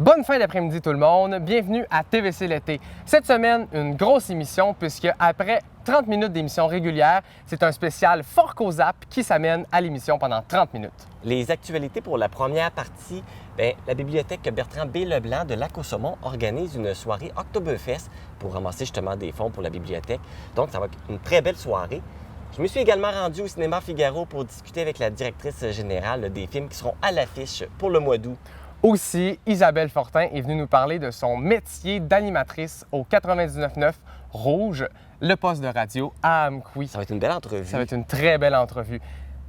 Bonne fin d'après-midi tout le monde, bienvenue à TVC l'été. Cette semaine, une grosse émission puisque après 30 minutes d'émission régulière, c'est un spécial Fort Cozap qui s'amène à l'émission pendant 30 minutes. Les actualités pour la première partie, la bibliothèque Bertrand B. Leblanc de Lac-aux-Saumons organise une soirée Oktoberfest pour ramasser justement des fonds pour la bibliothèque. Donc, ça va être une très belle soirée. Je me suis également rendu au Cinéma Figaro pour discuter avec la directrice générale des films qui seront à l'affiche pour le mois d'août. Aussi, Isabelle Fortin est venue nous parler de son métier d'animatrice au 99.9 Rouge, le poste de radio à Amqui. Ça va être une belle entrevue. Ça va être une très belle entrevue.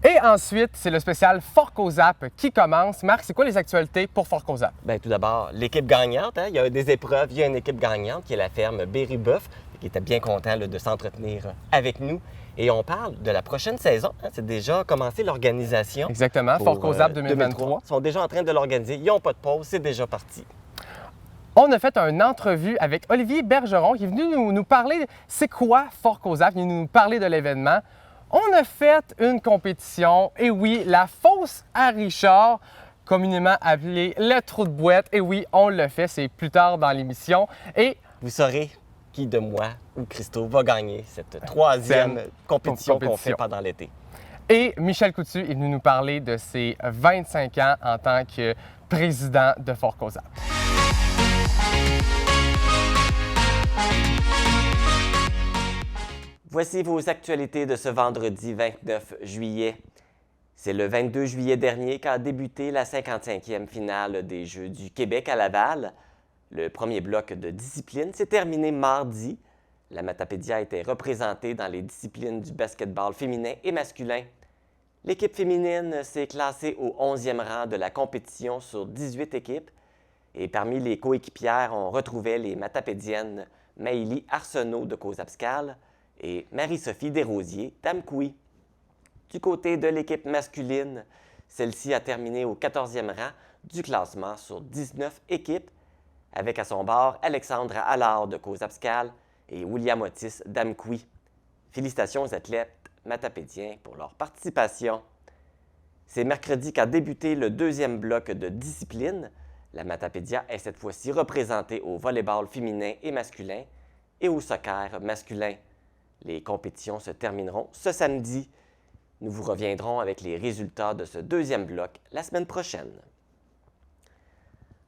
Et ensuite, c'est le spécial Fort Cozap qui commence. Marc, c'est quoi les actualités pour Fort Cozap? Tout d'abord, l'équipe gagnante. Il y a des épreuves. Il y a une équipe gagnante qui est la ferme Berry-Boeuf, qui était bien content de s'entretenir avec nous. Et on parle de la prochaine saison. C'est déjà commencé l'organisation. Exactement, Fort Cozap 2023. Ils sont déjà en train de l'organiser. Ils n'ont pas de pause. C'est déjà parti. On a fait une entrevue avec Olivier Bergeron qui est venu nous parler c'est quoi Fort Cozap, il est venu nous parler de l'événement. On a fait une compétition, et oui, la fosse à Richard, communément appelée le trou de boîte. Et oui, on le fait, c'est plus tard dans l'émission. Et vous saurez qui de moi ou Christo va gagner cette troisième compétition qu'on fait pendant l'été. Et Michel Coutu est venu nous parler de ses 25 ans en tant que président de Fort Cozap. Voici vos actualités de ce vendredi 29 juillet. C'est le 22 juillet dernier qu'a débuté la 55e finale des Jeux du Québec à Laval. Le premier bloc de disciplines s'est terminé mardi. La Matapédia était représentée dans les disciplines du basketball féminin et masculin. L'équipe féminine s'est classée au 11e rang de la compétition sur 18 équipes. Et parmi les coéquipières, on retrouvait les Matapédiennes Maëlie Arsenault de Cozapscal et Marie-Sophie Desrosiers d'Amqui. Du côté de l'équipe masculine, celle-ci a terminé au 14e rang du classement sur 19 équipes, avec à son bord Alexandra Allard de Cozapscal et William Otis d'Amqui. Félicitations aux athlètes matapédiens pour leur participation. C'est mercredi qu'a débuté le deuxième bloc de discipline. La Matapédia est cette fois-ci représentée au volleyball féminin et masculin et au soccer masculin. Les compétitions se termineront ce samedi. Nous vous reviendrons avec les résultats de ce deuxième bloc la semaine prochaine.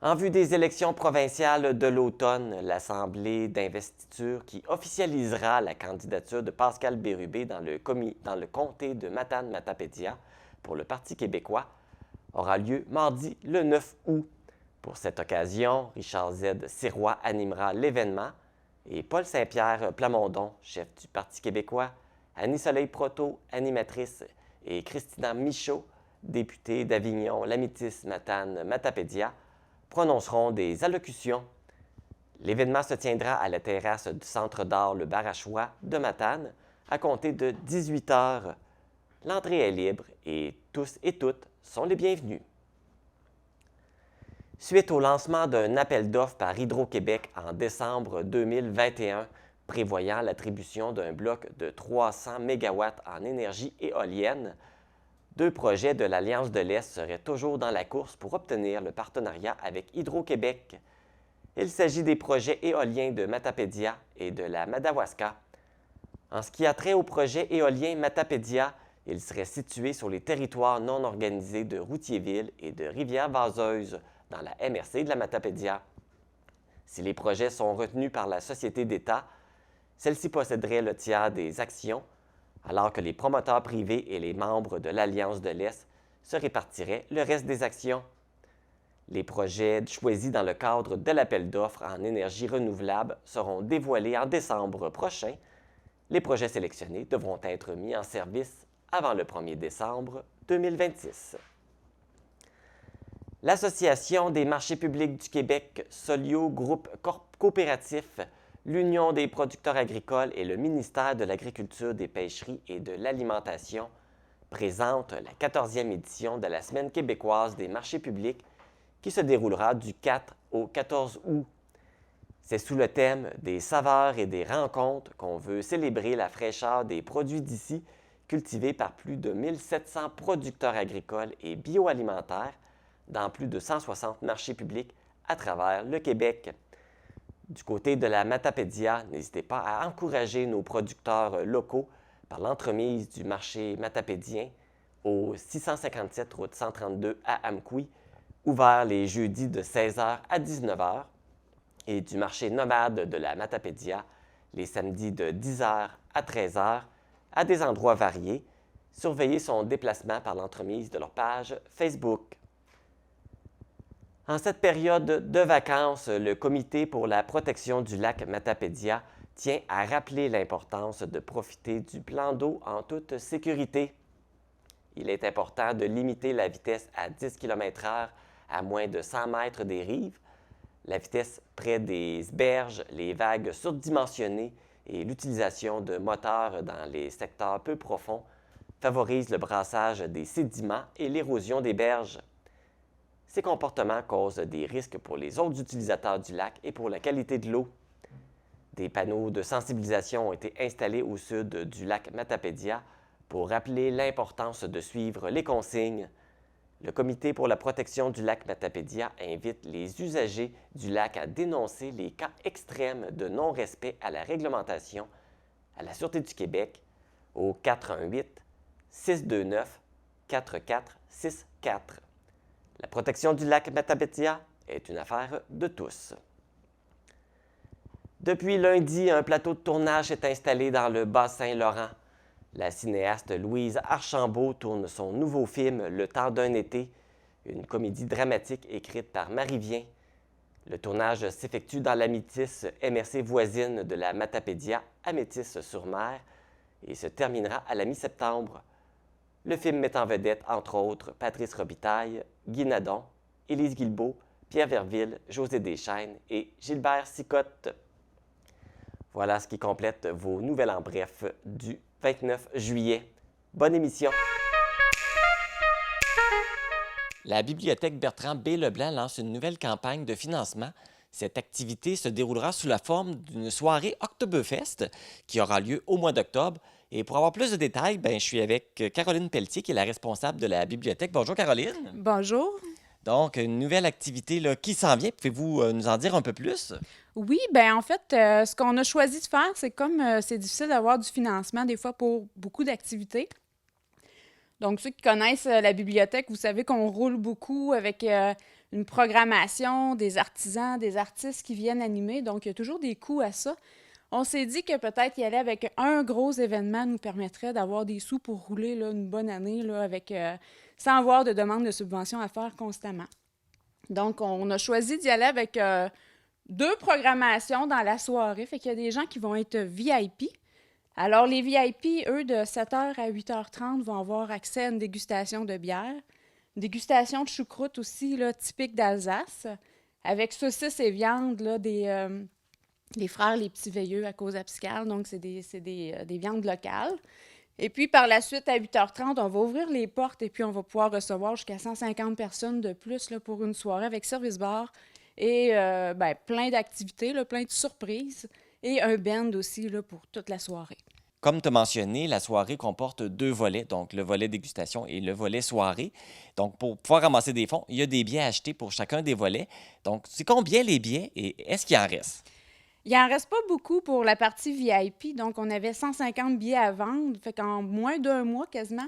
En vue des élections provinciales de l'automne, l'Assemblée d'investiture qui officialisera la candidature de Pascal Bérubé dans le comté de Matane-Matapédia pour le Parti québécois aura lieu mardi le 9 août. Pour cette occasion, Richard Z. Sirois animera l'événement et Paul Saint-Pierre Plamondon, chef du Parti québécois, Annie-Soleil Proto, animatrice, et Christina Michaud, députée d'Avignon, Lamitis, Matane, Matapédia, prononceront des allocutions. L'événement se tiendra à la terrasse du Centre d'art Le Barachois de Matane à compter de 18 h. L'entrée est libre et tous et toutes sont les bienvenus. Suite au lancement d'un appel d'offres par Hydro-Québec en décembre 2021, prévoyant l'attribution d'un bloc de 300 MW en énergie éolienne, 2 projets de l'Alliance de l'Est seraient toujours dans la course pour obtenir le partenariat avec Hydro-Québec. Il s'agit des projets éoliens de Matapédia et de la Madawaska. En ce qui a trait au projet éolien Matapédia, il serait situé sur les territoires non organisés de Routierville et de Rivière-Vaseuse, dans la MRC de la Matapédia. Si les projets sont retenus par la société d'État, celle-ci posséderait le tiers des actions, alors que les promoteurs privés et les membres de l'Alliance de l'Est se répartiraient le reste des actions. Les projets choisis dans le cadre de l'appel d'offres en énergie renouvelable seront dévoilés en décembre prochain. Les projets sélectionnés devront être mis en service avant le 1er décembre 2026. L'Association des marchés publics du Québec, Solio Groupe Coopératif, l'Union des producteurs agricoles et le ministère de l'Agriculture, des Pêcheries et de l'Alimentation présentent la 14e édition de la Semaine québécoise des marchés publics qui se déroulera du 4 au 14 août. C'est sous le thème des saveurs et des rencontres qu'on veut célébrer la fraîcheur des produits d'ici, cultivés par plus de 1700 producteurs agricoles et bioalimentaires dans plus de 160 marchés publics à travers le Québec. Du côté de la Matapédia, n'hésitez pas à encourager nos producteurs locaux par l'entremise du marché matapédien au 657 route 132 à Amqui, ouvert les jeudis de 16h à 19h, et du marché nomade de la Matapédia les samedis de 10h à 13h à des endroits variés. Surveillez son déplacement par l'entremise de leur page Facebook. En cette période de vacances, le Comité pour la protection du lac Matapédia tient à rappeler l'importance de profiter du plan d'eau en toute sécurité. Il est important de limiter la vitesse à 10 km/h à moins de 100 mètres des rives. La vitesse près des berges, les vagues surdimensionnées et l'utilisation de moteurs dans les secteurs peu profonds favorisent le brassage des sédiments et l'érosion des berges. Ces comportements causent des risques pour les autres utilisateurs du lac et pour la qualité de l'eau. Des panneaux de sensibilisation ont été installés au sud du lac Matapédia pour rappeler l'importance de suivre les consignes. Le Comité pour la protection du lac Matapédia invite les usagers du lac à dénoncer les cas extrêmes de non-respect à la réglementation à la Sûreté du Québec au 418-629-4464. La protection du lac Matapédia est une affaire de tous. Depuis lundi, un plateau de tournage est installé dans le Bas-Saint-Laurent. La cinéaste Louise Archambault tourne son nouveau film « Le temps d'un été », une comédie dramatique écrite par Marie Vien. Le tournage s'effectue dans la Métis MRC voisine de la Matapédia à Métis-sur-Mer et se terminera à la mi-septembre. Le film met en vedette, entre autres, Patrice Robitaille, Guy Nadon, Élise Guilbeault, Pierre Verville, José Deschênes et Gilbert Sicotte. Voilà ce qui complète vos nouvelles en bref du 29 juillet. Bonne émission! La Bibliothèque Bertrand B. Leblanc lance une nouvelle campagne de financement. Cette activité se déroulera sous la forme d'une soirée Oktoberfest qui aura lieu au mois d'octobre. Et pour avoir plus de détails, je suis avec Caroline Pelletier, qui est la responsable de la bibliothèque. Bonjour, Caroline. Bonjour. Donc, une nouvelle activité là, qui s'en vient. Pouvez-vous nous en dire un peu plus? Oui, ben en fait, ce qu'on a choisi de faire, c'est comme c'est difficile d'avoir du financement des fois pour beaucoup d'activités. Donc, ceux qui connaissent la bibliothèque, vous savez qu'on roule beaucoup avec une programmation, des artisans, des artistes qui viennent animer. Donc, il y a toujours des coûts à ça. On s'est dit que peut-être y aller avec un gros événement nous permettrait d'avoir des sous pour rouler là, une bonne année là, avec, sans avoir de demande de subvention à faire constamment. Donc, on a choisi d'y aller avec 2 programmations dans la soirée. Fait qu'il y a des gens qui vont être VIP. Alors, les VIP, eux, de 7h à 8h30, vont avoir accès à une dégustation de bière. Une dégustation de choucroute aussi, là, typique d'Alsace, avec saucisses et viande là, des frères Les Petits Veilleux à Cause-Abscale. Donc, c'est des viandes locales. Et puis, par la suite, à 8h30, on va ouvrir les portes et puis on va pouvoir recevoir jusqu'à 150 personnes de plus là, pour une soirée avec service bar et plein d'activités, là, plein de surprises et un band aussi là, pour toute la soirée. Comme tu as mentionné, la soirée comporte 2 volets, donc le volet dégustation et le volet soirée. Donc, pour pouvoir ramasser des fonds, il y a des billets à acheter pour chacun des volets. Donc, c'est combien les billets et est-ce qu'il en reste? Il n'en reste pas beaucoup pour la partie VIP. Donc, on avait 150 billets à vendre. Fait qu'en moins d'1 mois, quasiment,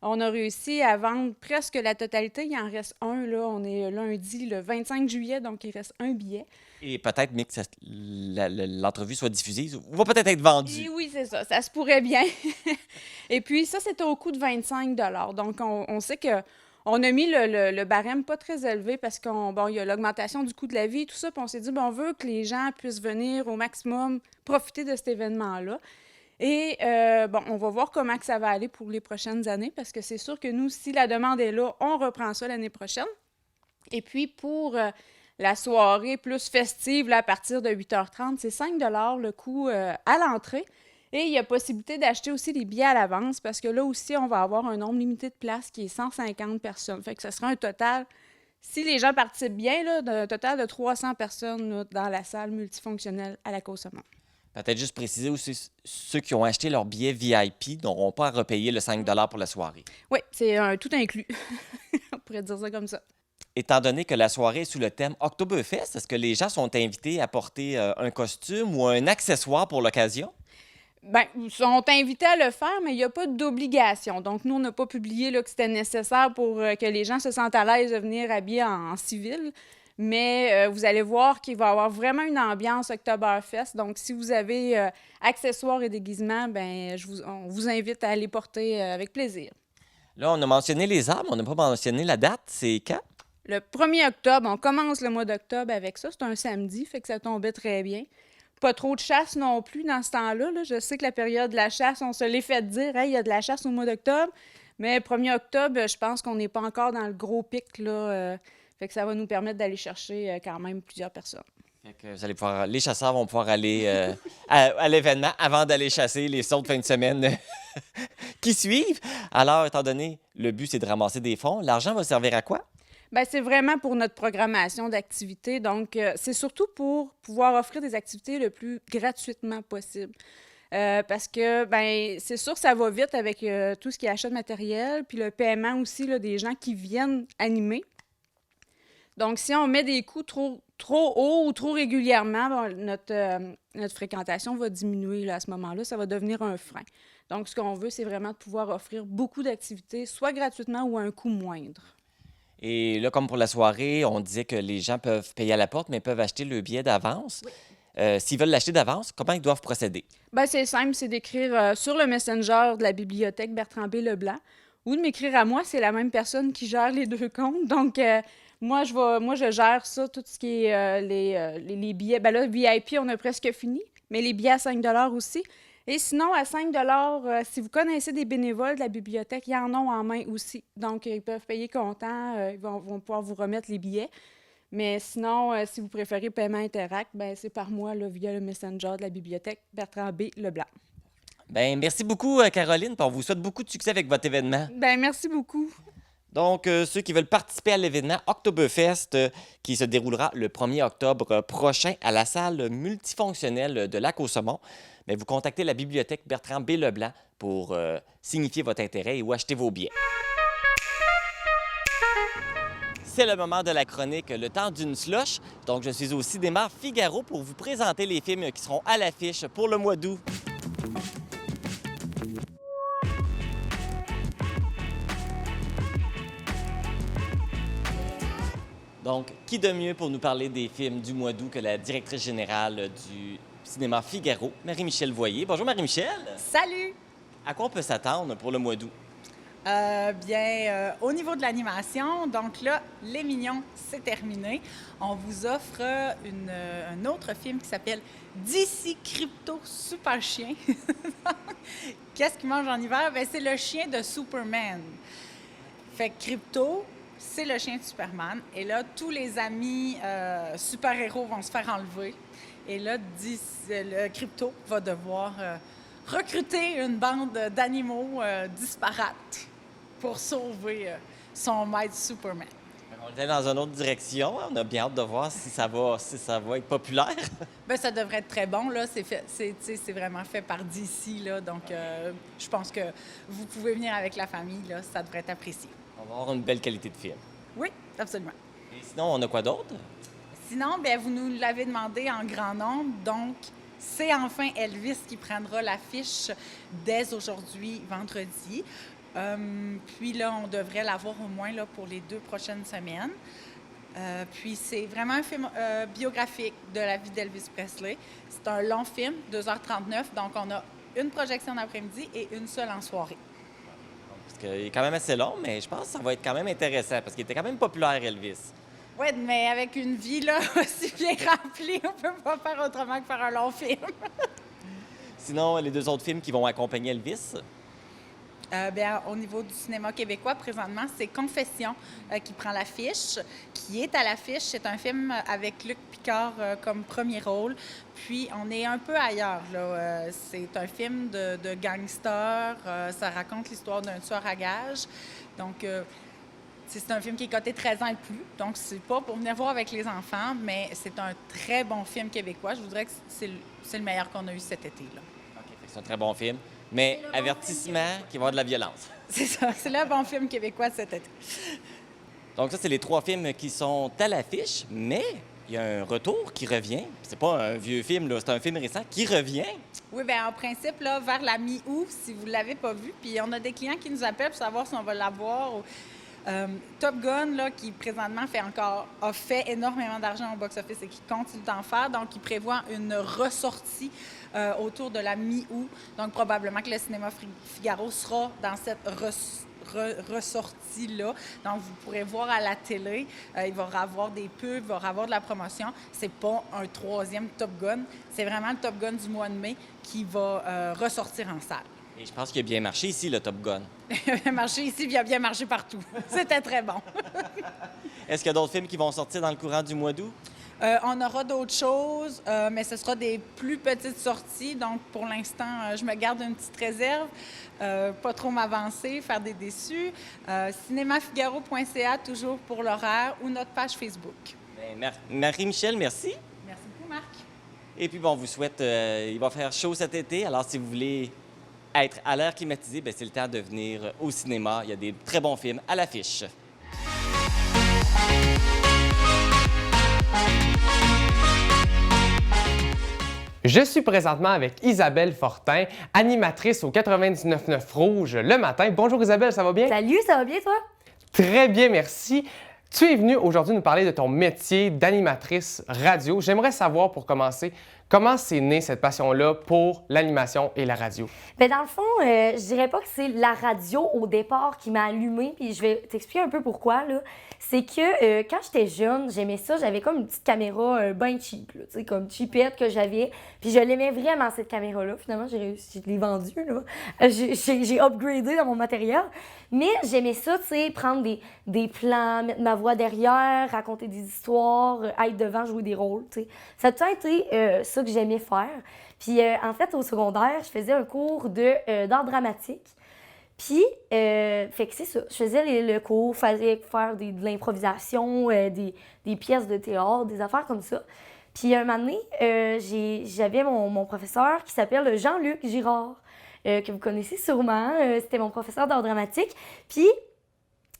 on a réussi à vendre presque la totalité. Il en reste un, là. On est lundi, le 25 juillet, donc il reste un billet. Et peut-être, mais que l'entrevue soit diffusée, ou va peut-être être vendue. Et oui, c'est ça. Ça se pourrait bien. Et puis, ça, c'était au coût de 25 $. Donc, on sait que on a mis le barème pas très élevé parce qu'il y a l'augmentation du coût de la vie et tout ça. Puis on s'est dit, on veut que les gens puissent venir au maximum profiter de cet événement-là. Et on va voir comment que ça va aller pour les prochaines années parce que c'est sûr que nous, si la demande est là, on reprend ça l'année prochaine. Et puis, pour la soirée plus festive, là, à partir de 8h30, c'est 5 $ le coût à l'entrée. Et il y a possibilité d'acheter aussi des billets à l'avance parce que là aussi, on va avoir un nombre limité de places qui est 150 personnes. Fait que ce sera un total, si les gens participent bien, là, un total de 300 personnes là, dans la salle multifonctionnelle à la Côte-Saumon. Peut-être juste préciser aussi, ceux qui ont acheté leur billet VIP n'auront pas à repayer le 5 $ pour la soirée. Oui, c'est tout inclus. On pourrait dire ça comme ça. Étant donné que la soirée est sous le thème Oktoberfest, est-ce que les gens sont invités à porter un costume ou un accessoire pour l'occasion? Bien, ils sont invités à le faire, mais il n'y a pas d'obligation. Donc, nous, on n'a pas publié là, que c'était nécessaire pour que les gens se sentent à l'aise de venir habillés en civil. Mais vous allez voir qu'il va y avoir vraiment une ambiance Oktoberfest. Donc, si vous avez accessoires et déguisements, ben, on vous invite à les porter avec plaisir. Là, on a mentionné les arbres, on n'a pas mentionné la date. C'est quand? Le 1er octobre, on commence le mois d'octobre avec ça. C'est un samedi, fait que ça tombait très bien. Pas trop de chasse non plus dans ce temps-là. Là. Je sais que la période de la chasse, on se l'est fait dire, hey, il y a de la chasse au mois d'octobre. Mais 1er octobre, je pense qu'on n'est pas encore dans le gros pic. Là, fait que ça va nous permettre d'aller chercher quand même plusieurs personnes. Fait que vous allez pouvoir, les chasseurs vont pouvoir aller à l'événement avant d'aller chasser les autres fins de semaine qui suivent. Alors, étant donné, le but, c'est de ramasser des fonds, l'argent va servir à quoi? Bien, c'est vraiment pour notre programmation d'activités. Donc, c'est surtout pour pouvoir offrir des activités le plus gratuitement possible. Parce que, ben, c'est sûr que ça va vite avec tout ce qui est achat de matériel, puis le paiement aussi là, des gens qui viennent animer. Donc, si on met des coûts trop hauts ou trop régulièrement, bon, notre fréquentation va diminuer là, à ce moment-là. Ça va devenir un frein. Donc, ce qu'on veut, c'est vraiment de pouvoir offrir beaucoup d'activités, soit gratuitement ou à un coût moindre. Et là, comme pour la soirée, on disait que les gens peuvent payer à la porte, mais peuvent acheter le billet d'avance. Oui. S'ils veulent l'acheter d'avance, comment ils doivent procéder? Bien, c'est simple, c'est d'écrire sur le Messenger de la bibliothèque Bertrand B. Leblanc ou de m'écrire à moi. C'est la même personne qui gère les deux comptes. Donc, moi, je gère ça, tout ce qui est les billets. Bien là, VIP, on a presque fini, mais les billets à 5 $ aussi. Et sinon, à 5 $, si vous connaissez des bénévoles de la bibliothèque, il y en a en main aussi. Donc, ils peuvent payer comptant, ils vont pouvoir vous remettre les billets. Mais sinon, si vous préférez paiement Interact, ben c'est par moi là, via le Messenger de la bibliothèque Bertrand B. Leblanc. Bien, merci beaucoup, Caroline. On vous souhaite beaucoup de succès avec votre événement. Bien, merci beaucoup. Donc, ceux qui veulent participer à l'événement Oktoberfest qui se déroulera le 1er octobre prochain à la salle multifonctionnelle de Lac-au-Saumon, bien, vous contactez la bibliothèque Bertrand B. Leblanc pour signifier votre intérêt ou acheter vos billets. C'est le moment de la chronique Le temps d'une slush. Donc, je suis au Cinéma Figaro pour vous présenter les films qui seront à l'affiche pour le mois d'août. Donc, qui de mieux pour nous parler des films du mois d'août que la directrice générale du Cinéma Figaro, Marie-Michel Voyer. Bonjour Marie-Michel. Salut! À quoi on peut s'attendre pour le mois d'août? Au niveau de l'animation, donc là, Les Mignons, c'est terminé. On vous offre un autre film qui s'appelle DC Crypto Super Chien. Qu'est-ce qu'il mange en hiver? Bien, c'est le chien de Superman. Fait que Crypto, c'est le chien de Superman. Et là, tous les amis super-héros vont se faire enlever. Et là, le Crypto va devoir recruter une bande d'animaux disparates pour sauver son maître Superman. On est dans une autre direction. On a bien hâte de voir si ça va être populaire. Bien, ça devrait être très bon. Là. C'est vraiment fait par DC. Là, donc, je pense que vous pouvez venir avec la famille. Là, ça devrait être apprécié. On va avoir une belle qualité de film. Oui, absolument. Et sinon, on a quoi d'autre? Sinon, bien, vous nous l'avez demandé en grand nombre. Donc, c'est enfin Elvis qui prendra l'affiche dès aujourd'hui, vendredi. Puis là, on devrait l'avoir au moins là, pour les 2 prochaines semaines. Puis c'est vraiment un film biographique de la vie d'Elvis Presley. C'est un long film, 2h39, donc on a une projection d'après-midi et une seule en soirée. Parce qu'il est quand même assez long, mais je pense que ça va être quand même intéressant, parce qu'il était quand même populaire, Elvis. Oui, mais avec une vie là, aussi bien remplie, on peut pas faire autrement que faire un long film. Sinon, les 2 autres films qui vont accompagner Elvis? Bien, au niveau du cinéma québécois, présentement, c'est Confession qui prend l'affiche, qui est à l'affiche. C'est un film avec Luc Picard comme premier rôle. Puis, on est un peu ailleurs, là. C'est un film de gangsters. Ça raconte l'histoire d'un tueur à gages. Donc, c'est un film qui est coté 13 ans et plus. Donc, c'est pas pour venir voir avec les enfants, mais c'est un très bon film québécois. Je vous dirais que c'est le meilleur qu'on a eu cet été-là. OK, c'est un très bon film. Mais avertissement qu'il va y avoir de la violence. C'est ça, c'est le bon film québécois de cet été. Donc ça, c'est les 3 films qui sont à l'affiche, mais il y a un retour qui revient. C'est pas un vieux film, là, c'est un film récent qui revient. Oui, bien, en principe, là, vers la mi-août, si vous ne l'avez pas vu, puis on a des clients qui nous appellent pour savoir si on va l'avoir. Top Gun, là, qui présentement a fait énormément d'argent au box-office et qui continue d'en faire, donc il prévoit une ressortie autour de la mi-août. Donc probablement que le cinéma Figaro sera dans cette ressortie-là. Donc, vous pourrez voir à la télé, il va y avoir des pubs, il va y avoir de la promotion. C'est pas un 3e Top Gun, c'est vraiment le Top Gun du mois de mai qui va ressortir en salle. Et je pense qu'il a bien marché ici, le Top Gun. Il a bien marché ici, puis il a bien marché partout. C'était très bon. Est-ce qu'il y a d'autres films qui vont sortir dans le courant du mois d'août? On aura d'autres choses, mais ce sera des plus petites sorties. Donc, pour l'instant, je me garde une petite réserve. Pas trop m'avancer, faire des déçus. Cinémafigaro.ca, toujours pour l'horaire, ou notre page Facebook. Bien, Marie-Michel, merci. Merci beaucoup, Marc. Et puis, bon, on vous souhaite... il va faire chaud cet été, alors si vous voulez être à l'air climatisé, bien, c'est le temps de venir au cinéma. Il y a des très bons films à l'affiche. Je suis présentement avec Isabelle Fortin, animatrice au 99.9 Rouge le matin. Bonjour Isabelle, ça va bien? Salut, ça va bien toi? Très bien, merci. Tu es venue aujourd'hui nous parler de ton métier d'animatrice radio. J'aimerais savoir, pour commencer, comment c'est né cette passion-là pour l'animation et la radio? Bien, dans le fond, je dirais pas que c'est la radio au départ qui m'a allumée, puis je vais t'expliquer un peu pourquoi, là. C'est que quand j'étais jeune, j'aimais ça, j'avais comme une petite caméra bien cheap, là, tu sais, comme cheapette que j'avais, puis je l'aimais vraiment, cette caméra-là. Finalement, j'ai réussi, je l'ai vendue, là. J'ai upgradé dans mon matériel, mais j'aimais ça, tu sais, prendre des plans, mettre ma voix derrière, raconter des histoires, être devant, jouer des rôles, tu sais. Ça a tout été ça que j'aimais faire. Puis en fait, au secondaire, je faisais un cours d'art dramatique. Puis, fait que c'est ça, je faisais le cours, fallait faire de l'improvisation, des pièces de théâtre, des affaires comme ça. Puis un moment donné, j'avais mon professeur qui s'appelle Jean-Luc Girard, que vous connaissez sûrement. C'était mon professeur d'art dramatique. Puis,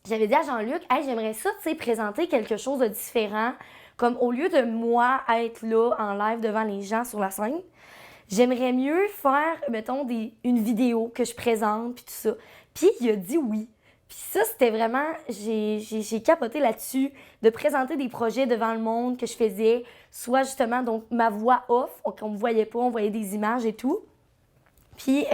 j'avais dit à Jean-Luc, « Hey, j'aimerais ça, tu sais, présenter quelque chose de différent. Comme au lieu de moi être là en live devant les gens sur la scène, j'aimerais mieux faire, mettons, une vidéo que je présente, puis tout ça. » Puis il a dit oui. Puis ça, c'était vraiment... J'ai capoté là-dessus, de présenter des projets devant le monde que je faisais, soit justement, donc, ma voix off, qu'on me voyait pas, on voyait des images et tout. Puis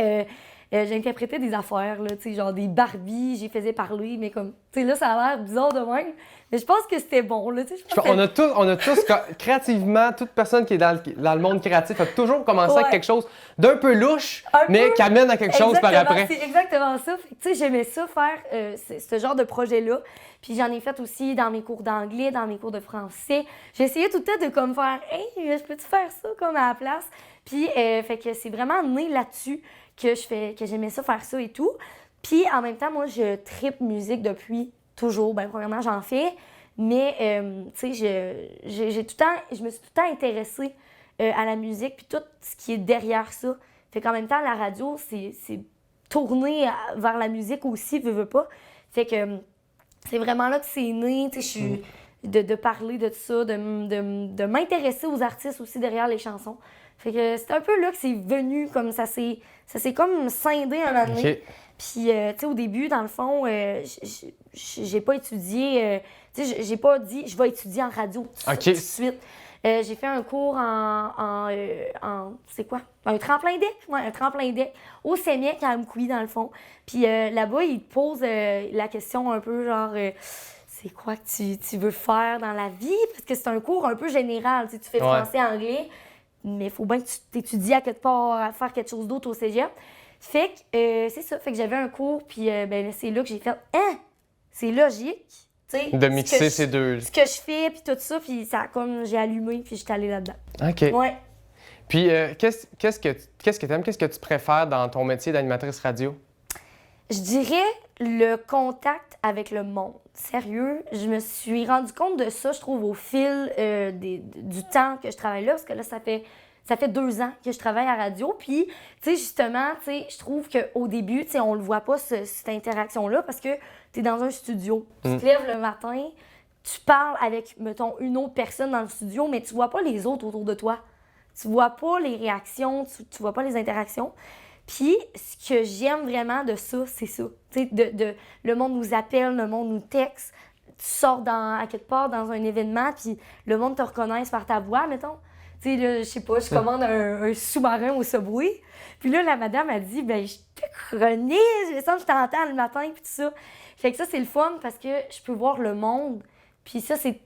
j'ai interprété des affaires, là, tu sais, genre des Barbies, j'y faisais parler, mais comme... Tu sais, là, ça a l'air bizarre de même. Mais je pense que c'était bon, là, tu sais. On a tous créativement, toute personne qui est dans le monde créatif a toujours commencé avec quelque chose d'un peu louche, mais qui amène à quelque chose par après. C'est exactement ça. Tu sais, j'aimais ça faire ce genre de projet-là. Puis j'en ai fait aussi dans mes cours d'anglais, dans mes cours de français. J'essayais tout le temps de comme faire « Hey, je peux-tu faire ça comme à la place? » Puis fait que c'est vraiment né là-dessus que j'aimais ça faire ça et tout. Puis en même temps, moi, je trippe musique depuis toujours. Bien, premièrement, j'en fais. Mais, tu sais, je me suis tout le temps intéressée à la musique, puis tout ce qui est derrière ça. Fait qu'en même temps, la radio, c'est tourné vers la musique aussi, veux pas. Fait que c'est vraiment là que c'est né, tu sais, de parler de ça, de m'intéresser aux artistes aussi derrière les chansons. Fait que c'est un peu là que c'est venu, comme ça s'est comme scindé un moment donné. Okay. Puis, tu sais, au début, dans le fond, j'ai pas étudié, tu sais, j'ai pas dit je vais étudier en radio tout de suite. J'ai fait un cours c'est quoi? Un tremplin deck? Ouais, un tremplin deck au CEMEC à Amkoui, dans le fond. Puis là-bas, ils te posent la question un peu genre, c'est quoi que tu veux faire dans la vie? Parce que c'est un cours un peu général. Tu sais, tu fais français-anglais, mais il faut bien que tu t'étudies à quelque part à faire quelque chose d'autre au cégep. Fait que c'est ça. Fait que j'avais un cours, puis ben, c'est là que j'ai fait « Hein? C'est logique! » De mixer ces deux. Ce que je fais, puis tout ça, puis ça comme j'ai allumé, puis j'étais allée là-dedans. OK. Ouais. Puis qu'est-ce que tu aimes? Qu'est-ce que tu préfères dans ton métier d'animatrice radio? Je dirais le contact avec le monde. Sérieux, je me suis rendu compte de ça, je trouve, au fil du temps que je travaille là, parce que là, ça fait 2 ans que je travaille à radio. Puis, tu sais, justement, tu sais, je trouve qu'au début, tu sais, on le voit pas, cette interaction-là, parce que tu es dans un studio. Tu te lèves le matin, tu parles avec, mettons, une autre personne dans le studio, mais tu vois pas les autres autour de toi. Tu vois pas les réactions, tu vois pas les interactions. Puis, ce que j'aime vraiment de ça, c'est ça. Tu sais, le monde nous appelle, le monde nous texte. Tu sors à quelque part dans un événement, puis le monde te reconnaît par ta voix, mettons. Tu sais, là, je sais pas, je commande un sous-marin au Subway. Puis là, la madame a dit, ben je te connais, je sens que je t'entends le matin, puis tout ça. Fait que ça, c'est le fun parce que je peux voir le monde. Puis ça, c'est.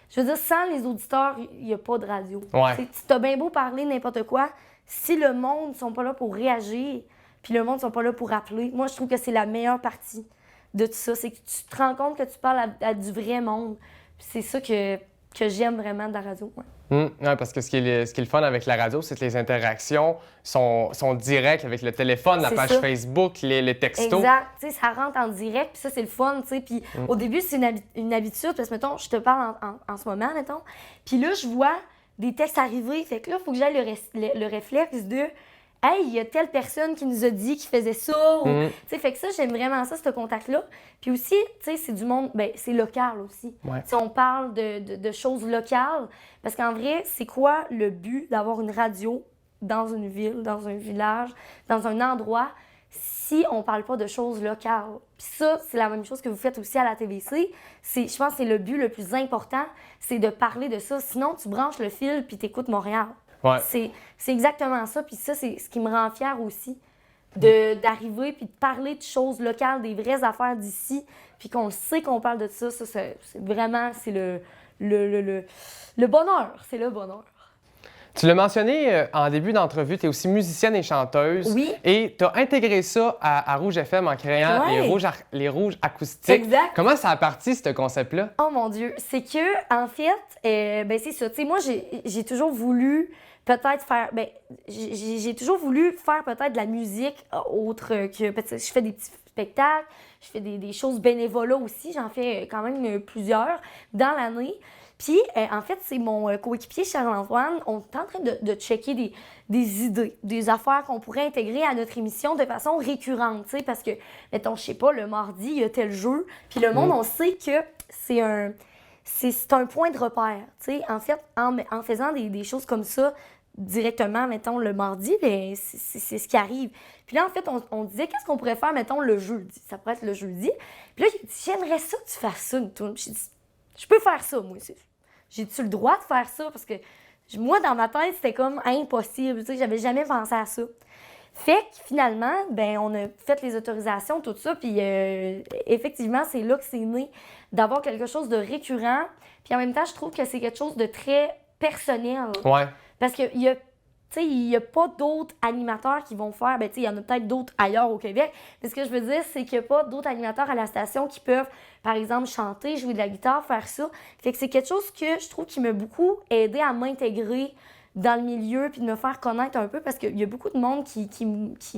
Je veux dire, sans les auditeurs, il n'y a pas de radio. Ouais. Tu as bien beau parler n'importe quoi. Si le monde ne sont pas là pour réagir, puis le monde ne sont pas là pour appeler, moi, je trouve que c'est la meilleure partie de tout ça. C'est que tu te rends compte que tu parles à du vrai monde. Puis c'est ça que j'aime vraiment de la radio. Ouais. Ouais, parce que ce qui est le fun avec la radio, c'est que les interactions sont directes avec le téléphone, la C'est page ça. Facebook, les textos. Exact. Tu sais, ça rentre en direct, puis ça, c'est le fun, tu sais. Puis au début, c'est une habitude, parce que, mettons, je te parle en ce moment, mettons. Puis là, je vois des textes arriver. Fait que là, il faut que j'aille le réflexe de « Hey, il y a telle personne qui nous a dit qu'il faisait ça. Tu sais, fait que ça, j'aime vraiment ça, ce contact-là. Puis aussi, tu sais, c'est du monde, ben c'est local aussi. Ouais. Tu sais, on parle de choses locales. Parce qu'en vrai, c'est quoi le but d'avoir une radio dans une ville, dans un village, dans un endroit, si on parle pas de choses locales? Puis ça, c'est la même chose que vous faites aussi à la TVC. Je pense que c'est le but le plus important, c'est de parler de ça. Sinon, tu branches le fil puis t'écoutes Montréal. Ouais. C'est exactement ça. Puis ça, c'est ce qui me rend fière aussi, d'arriver puis de parler de choses locales, des vraies affaires d'ici, puis qu'on sait qu'on parle de ça. Ça, c'est vraiment, c'est le bonheur. C'est le bonheur. Tu l'as mentionné en début d'entrevue, tu es aussi musicienne et chanteuse. Oui. Et tu as intégré ça à Rouge FM en créant Ouais. les rouges acoustiques. Exact. Comment ça a parti, ce concept-là? Oh mon Dieu, c'est que en fait, ben c'est ça. Tu sais, moi j'ai toujours voulu peut-être faire, ben j'ai toujours voulu faire peut-être de la musique autre que peut-être je fais des petits spectacles, je fais des choses bénévolat aussi. J'en fais quand même plusieurs dans l'année. Puis, en fait, c'est mon coéquipier Charles-Antoine. On est en train de checker des idées, des affaires qu'on pourrait intégrer à notre émission de façon récurrente, tu sais, parce que, mettons, je sais pas, le mardi, il y a tel jeu, puis le monde, on sait que c'est un point de repère, tu sais. En fait, en faisant des choses comme ça, directement, mettons, le mardi, bien, c'est ce qui arrive. Puis là, en fait, on disait, qu'est-ce qu'on pourrait faire, mettons, le jeudi? Ça pourrait être le jeudi. Puis là, j'ai dit, j'aimerais ça que tu fasses ça, une tourne. J'ai dit, je peux faire ça, moi. J'ai-tu le droit de faire ça? Parce que moi, dans ma tête, c'était comme impossible. Tu sais, j'avais jamais pensé à ça. Fait que finalement, ben on a fait les autorisations, tout ça. Puis effectivement, c'est là que c'est né d'avoir quelque chose de récurrent. Puis en même temps, je trouve que c'est quelque chose de très personnel. Ouais. Parce qu'il y a, tu sais, il y a pas d'autres animateurs qui vont faire, ben tu sais, il y en a peut-être d'autres ailleurs au Québec, mais ce que je veux dire, c'est qu'il n'y a pas d'autres animateurs à la station qui peuvent, par exemple, chanter, jouer de la guitare, faire ça. Fait que c'est quelque chose que je trouve qui m'a beaucoup aidé à m'intégrer dans le milieu puis de me faire connaître un peu parce qu'il y a beaucoup de monde qui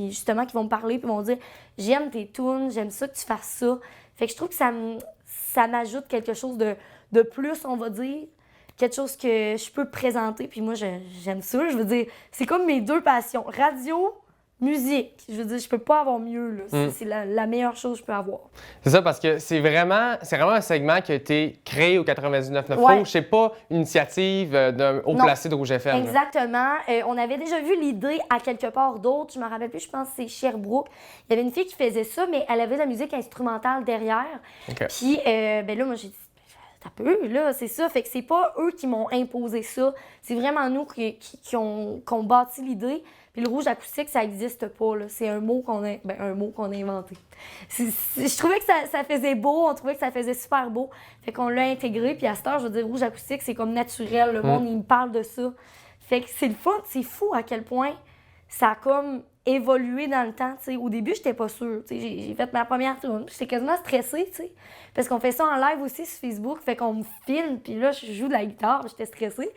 justement, qui vont me parler puis vont dire « J'aime tes tunes, j'aime ça que tu fasses ça. » Fait que je trouve que ça m'ajoute quelque chose de plus, on va dire. Quelque chose que je peux présenter, puis moi, j'aime ça. Je veux dire, c'est comme mes deux passions. Radio, musique. Je veux dire, je peux pas avoir mieux, là. C'est la meilleure chose que je peux avoir. C'est ça, parce que c'est vraiment un segment qui a été créé au 99.9 Ouais. Rouge. C'est pas une initiative d'un haut Non. placé de Rouge FM. là. Exactement. On avait déjà vu l'idée à quelque part d'autre. Je me rappelle plus, je pense que c'est Sherbrooke. Il y avait une fille qui faisait ça, mais elle avait de la musique instrumentale derrière. OK. Puis, ben là, moi, j'ai dit, t'as peu, là, c'est ça. Fait que c'est pas eux qui m'ont imposé ça. C'est vraiment nous qui ont bâti l'idée. Puis le rouge acoustique, ça n'existe pas, là. C'est un mot qu'on a inventé. Je trouvais que ça faisait beau, on trouvait que ça faisait super beau. Fait qu'on l'a intégré. Puis à cette heure, je veux dire, rouge acoustique, c'est comme naturel. Le monde, il me parle de ça. Fait que c'est le fun. C'est fou à quel point ça a comme évolué dans le temps. T'sais. Au début, j'étais pas sûre. J'ai fait ma première tourne. J'étais quasiment stressée, t'sais. Parce qu'on fait ça en live aussi sur Facebook. Fait qu'on me filme, puis là, je joue de la guitare, j'étais stressée.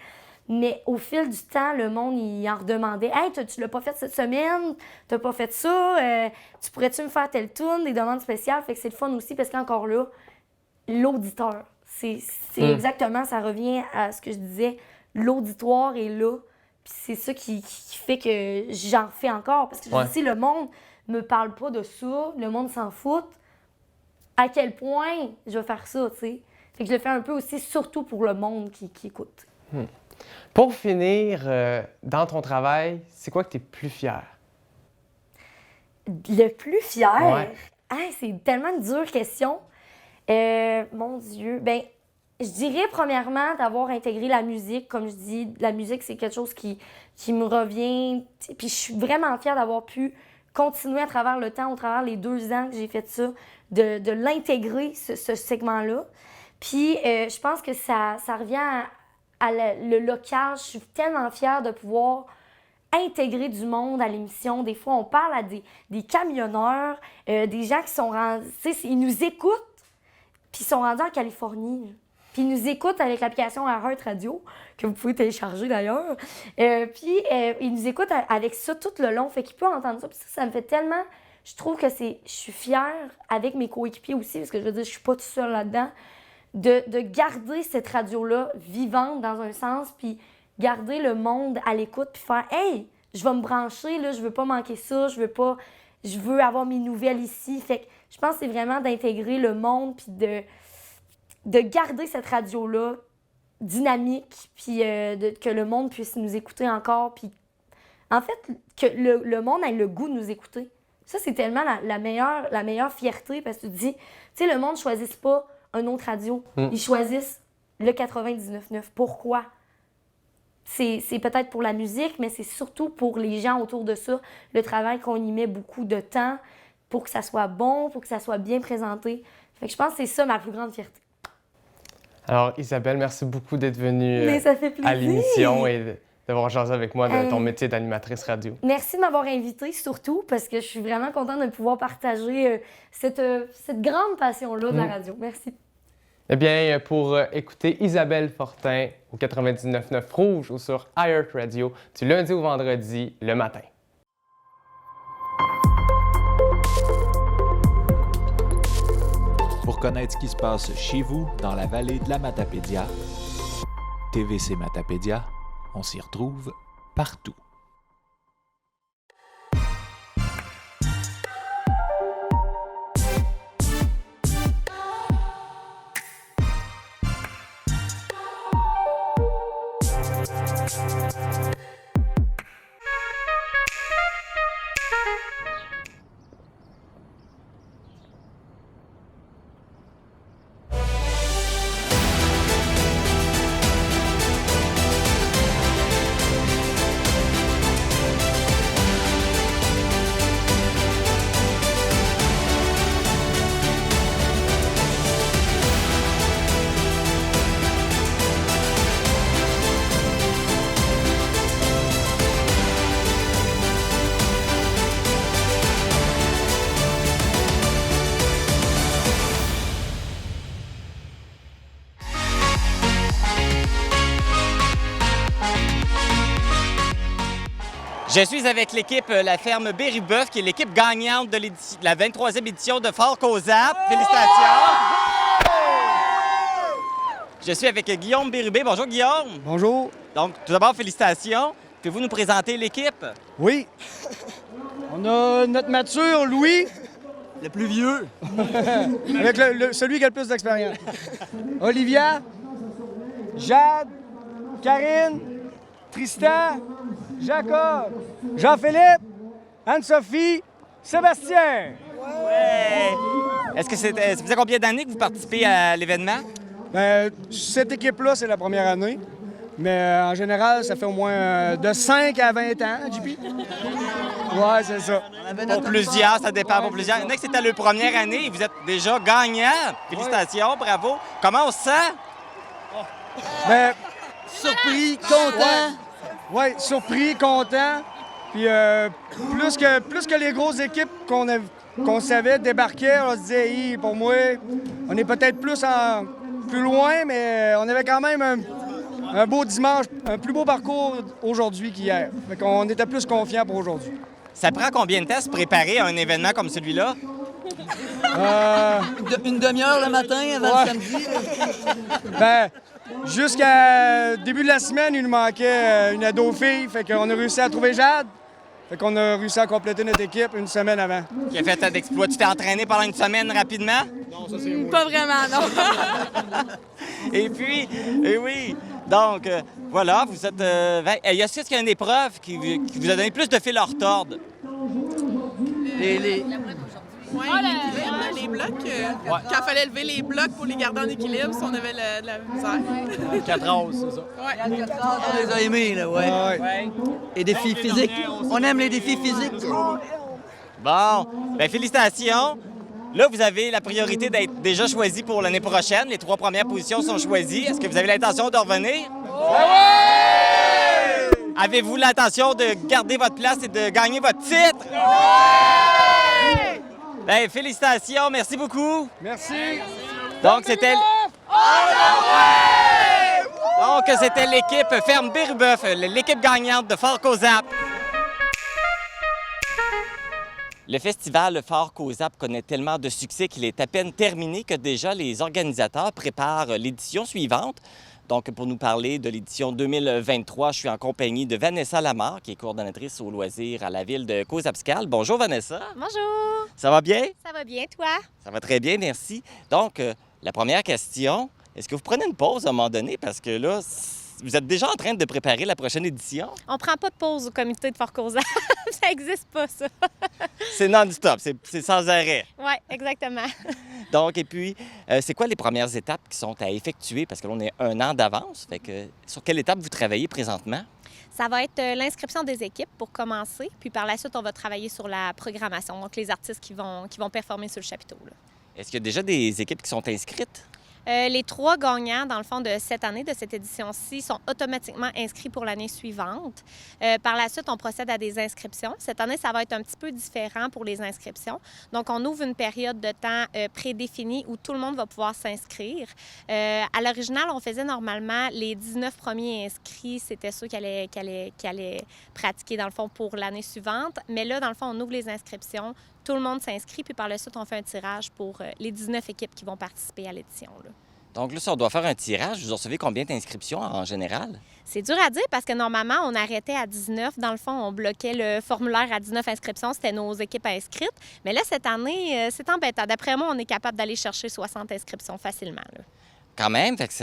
Mais au fil du temps, le monde, il en redemandait. « Hey, tu l'as pas fait cette semaine? T'as pas fait ça? Tu pourrais-tu me faire telle tourne? » Des demandes spéciales. Fait que c'est le fun aussi parce qu'encore là, l'auditeur, c'est exactement, ça revient à ce que je disais, l'auditoire est là. Puis c'est ça qui fait que j'en fais encore. Parce que si le monde me parle pas de ça, le monde s'en fout, à quel point je vais faire ça, tu sais? Fait que je le fais un peu aussi, surtout pour le monde qui écoute. Pour finir, dans ton travail, c'est quoi que tu es plus fier? Le plus fier? Ouais. Hey, c'est tellement une dure question. Mon Dieu. Ben, je dirais premièrement d'avoir intégré la musique. Comme je dis, la musique, c'est quelque chose qui me revient. Puis je suis vraiment fière d'avoir pu continuer à travers le temps, au travers les 2 ans que j'ai fait ça, de l'intégrer, ce segment-là. Puis je pense que ça revient à le local. Je suis tellement fière de pouvoir intégrer du monde à l'émission. Des fois, on parle à des camionneurs, des gens qui sont rendus... Tu sais, ils nous écoutent, puis ils sont rendus en Californie. Puis ils nous écoutent avec l'application Heart Radio, que vous pouvez télécharger d'ailleurs. Puis ils nous écoutent avec ça tout le long, fait qu'ils peuvent entendre ça. Puis ça me fait tellement... Je trouve que je suis fière avec mes coéquipiers aussi, parce que je veux dire, je suis pas toute seule là-dedans, de garder cette radio-là vivante dans un sens, puis garder le monde à l'écoute, puis faire « Hey, je vais me brancher, là, je veux pas manquer ça, je veux avoir mes nouvelles ici. » Fait que je pense que c'est vraiment d'intégrer le monde, puis de garder cette radio-là dynamique, puis que le monde puisse nous écouter encore, puis en fait, que le monde ait le goût de nous écouter. Ça, c'est tellement la meilleure fierté, parce que tu te dis, tu sais, le monde ne choisisse pas une autre radio. Ils choisissent le 99.9. Pourquoi? C'est peut-être pour la musique, mais c'est surtout pour les gens autour de ça, le travail qu'on y met beaucoup de temps pour que ça soit bon, pour que ça soit bien présenté. Fait que je pense que c'est ça ma plus grande fierté. Alors, Isabelle, merci beaucoup d'être venue Mais ça fait plaisir. à l'émission et d'avoir jasé avec moi de ton métier d'animatrice radio. Merci de m'avoir invitée, surtout, parce que je suis vraiment contente de pouvoir partager cette grande passion-là de la radio. Merci. Eh bien, pour écouter Isabelle Fortin au 99.9 Rouge ou sur iHeart Radio du lundi au vendredi le matin. Pour connaître ce qui se passe chez vous, dans la vallée de la Matapédia, TVC Matapédia, on s'y retrouve partout. Je suis avec l'équipe La Ferme Berrubeuf, qui est l'équipe gagnante de la 23e édition de Fort Cozap. Félicitations! Je suis avec Guillaume Bérubé. Bonjour, Guillaume. Bonjour. Donc, tout d'abord, félicitations. Pouvez-vous nous présenter l'équipe? Oui. On a notre mature, Louis. Le plus vieux. Avec celui qui a le plus d'expérience. Olivia, Jade, Karine, Tristan, Jacob, Jean-Philippe, Anne-Sophie, Sébastien. Ouais! Est-ce que ça faisait combien d'années que vous participez à l'événement? Ben, cette équipe-là, c'est la première année. Mais en général, ça fait au moins de 5 à 20 ans, JP. Ouais, c'est ça. Pour plusieurs, ça dépend pour plusieurs. Il y en a que c'était la première année et vous êtes déjà gagnant. Félicitations, bravo. Comment on se sent? Ben, surpris, content. Ouais, surpris, content. Puis plus que les grosses équipes qu'on savait débarquer, on se disait, hey, pour moi, on est peut-être plus loin, mais on avait quand même un beau dimanche, un plus beau parcours aujourd'hui qu'hier. Fait qu'on était plus confiants pour aujourd'hui. Ça prend combien de temps se préparer à un événement comme celui-là? Une demi-heure le matin avant le samedi. Ben, jusqu'à début de la semaine, il nous manquait une ado fille. Fait qu'on a réussi à trouver Jade. Fait qu'on a réussi à compléter notre équipe une semaine avant. Qui a fait tant d'exploits? Tu t'es entraîné pendant une semaine rapidement? Non, ça c'est moi. Pas vraiment, non. Et puis, oui, donc, voilà, vous êtes... y a-t-il qu'il y a une épreuve qui vous a donné plus de fil à retordre? Oui, les blocs. Quand il fallait lever les blocs pour les garder en équilibre, si on avait de la misère. 4 heures, c'est ça. Oui. On les a aimés, là, ouais. Et défis physiques. On aime les défis physiques. Bon, bien, félicitations. Là, vous avez la priorité d'être déjà choisi pour l'année prochaine. Les 3 premières positions sont choisies. Est-ce que vous avez l'intention de revenir? Oui! Avez-vous l'intention de garder votre place et de gagner votre titre? Oui! Bien, félicitations. Merci beaucoup. Merci. Donc, c'était... Donc, c'était l'équipe Ferme Béruboeuf, l'équipe gagnante de Fort Cozap. Le festival Fort Cozap connaît tellement de succès qu'il est à peine terminé que déjà les organisateurs préparent l'édition suivante. Donc, pour nous parler de l'édition 2023, je suis en compagnie de Vanessa Lamarre, qui est coordonnatrice aux loisirs à la ville de Cozapscal. Bonjour, Vanessa. Bonjour. Ça va bien? Ça va bien, toi? Ça va très bien, merci. Donc, la première question, est-ce que vous prenez une pause à un moment donné? Parce que là, vous êtes déjà en train de préparer la prochaine édition? On prend pas de pause au comité de Fort Cozap. Ça n'existe pas, ça. C'est non-stop, c'est sans arrêt. Oui, exactement. Donc, et puis, c'est quoi les premières étapes qui sont à effectuer? Parce que là, on est 1 an d'avance. Fait que, sur quelle étape vous travaillez présentement? Ça va être l'inscription des équipes pour commencer. Puis par la suite, on va travailler sur la programmation, donc les artistes qui vont performer sur le chapiteau, là. Est-ce qu'il y a déjà des équipes qui sont inscrites? Les 3 gagnants, dans le fond, de cette année, de cette édition-ci, sont automatiquement inscrits pour l'année suivante. Par la suite, on procède à des inscriptions. Cette année, ça va être un petit peu différent pour les inscriptions. Donc, on ouvre une période de temps prédéfinie où tout le monde va pouvoir s'inscrire. À l'original, on faisait normalement les 19 premiers inscrits, c'était ceux qui allaient pratiquer, dans le fond, pour l'année suivante. Mais là, dans le fond, on ouvre les inscriptions. Tout le monde s'inscrit, puis par la suite, on fait un tirage pour les 19 équipes qui vont participer à l'édition, là. Donc là, si on doit faire un tirage, vous recevez combien d'inscriptions en général? C'est dur à dire parce que normalement, on arrêtait à 19. Dans le fond, on bloquait le formulaire à 19 inscriptions. C'était nos équipes inscrites. Mais là, cette année, c'est embêtant. D'après moi, on est capable d'aller chercher 60 inscriptions facilement, là. Quand même, fait que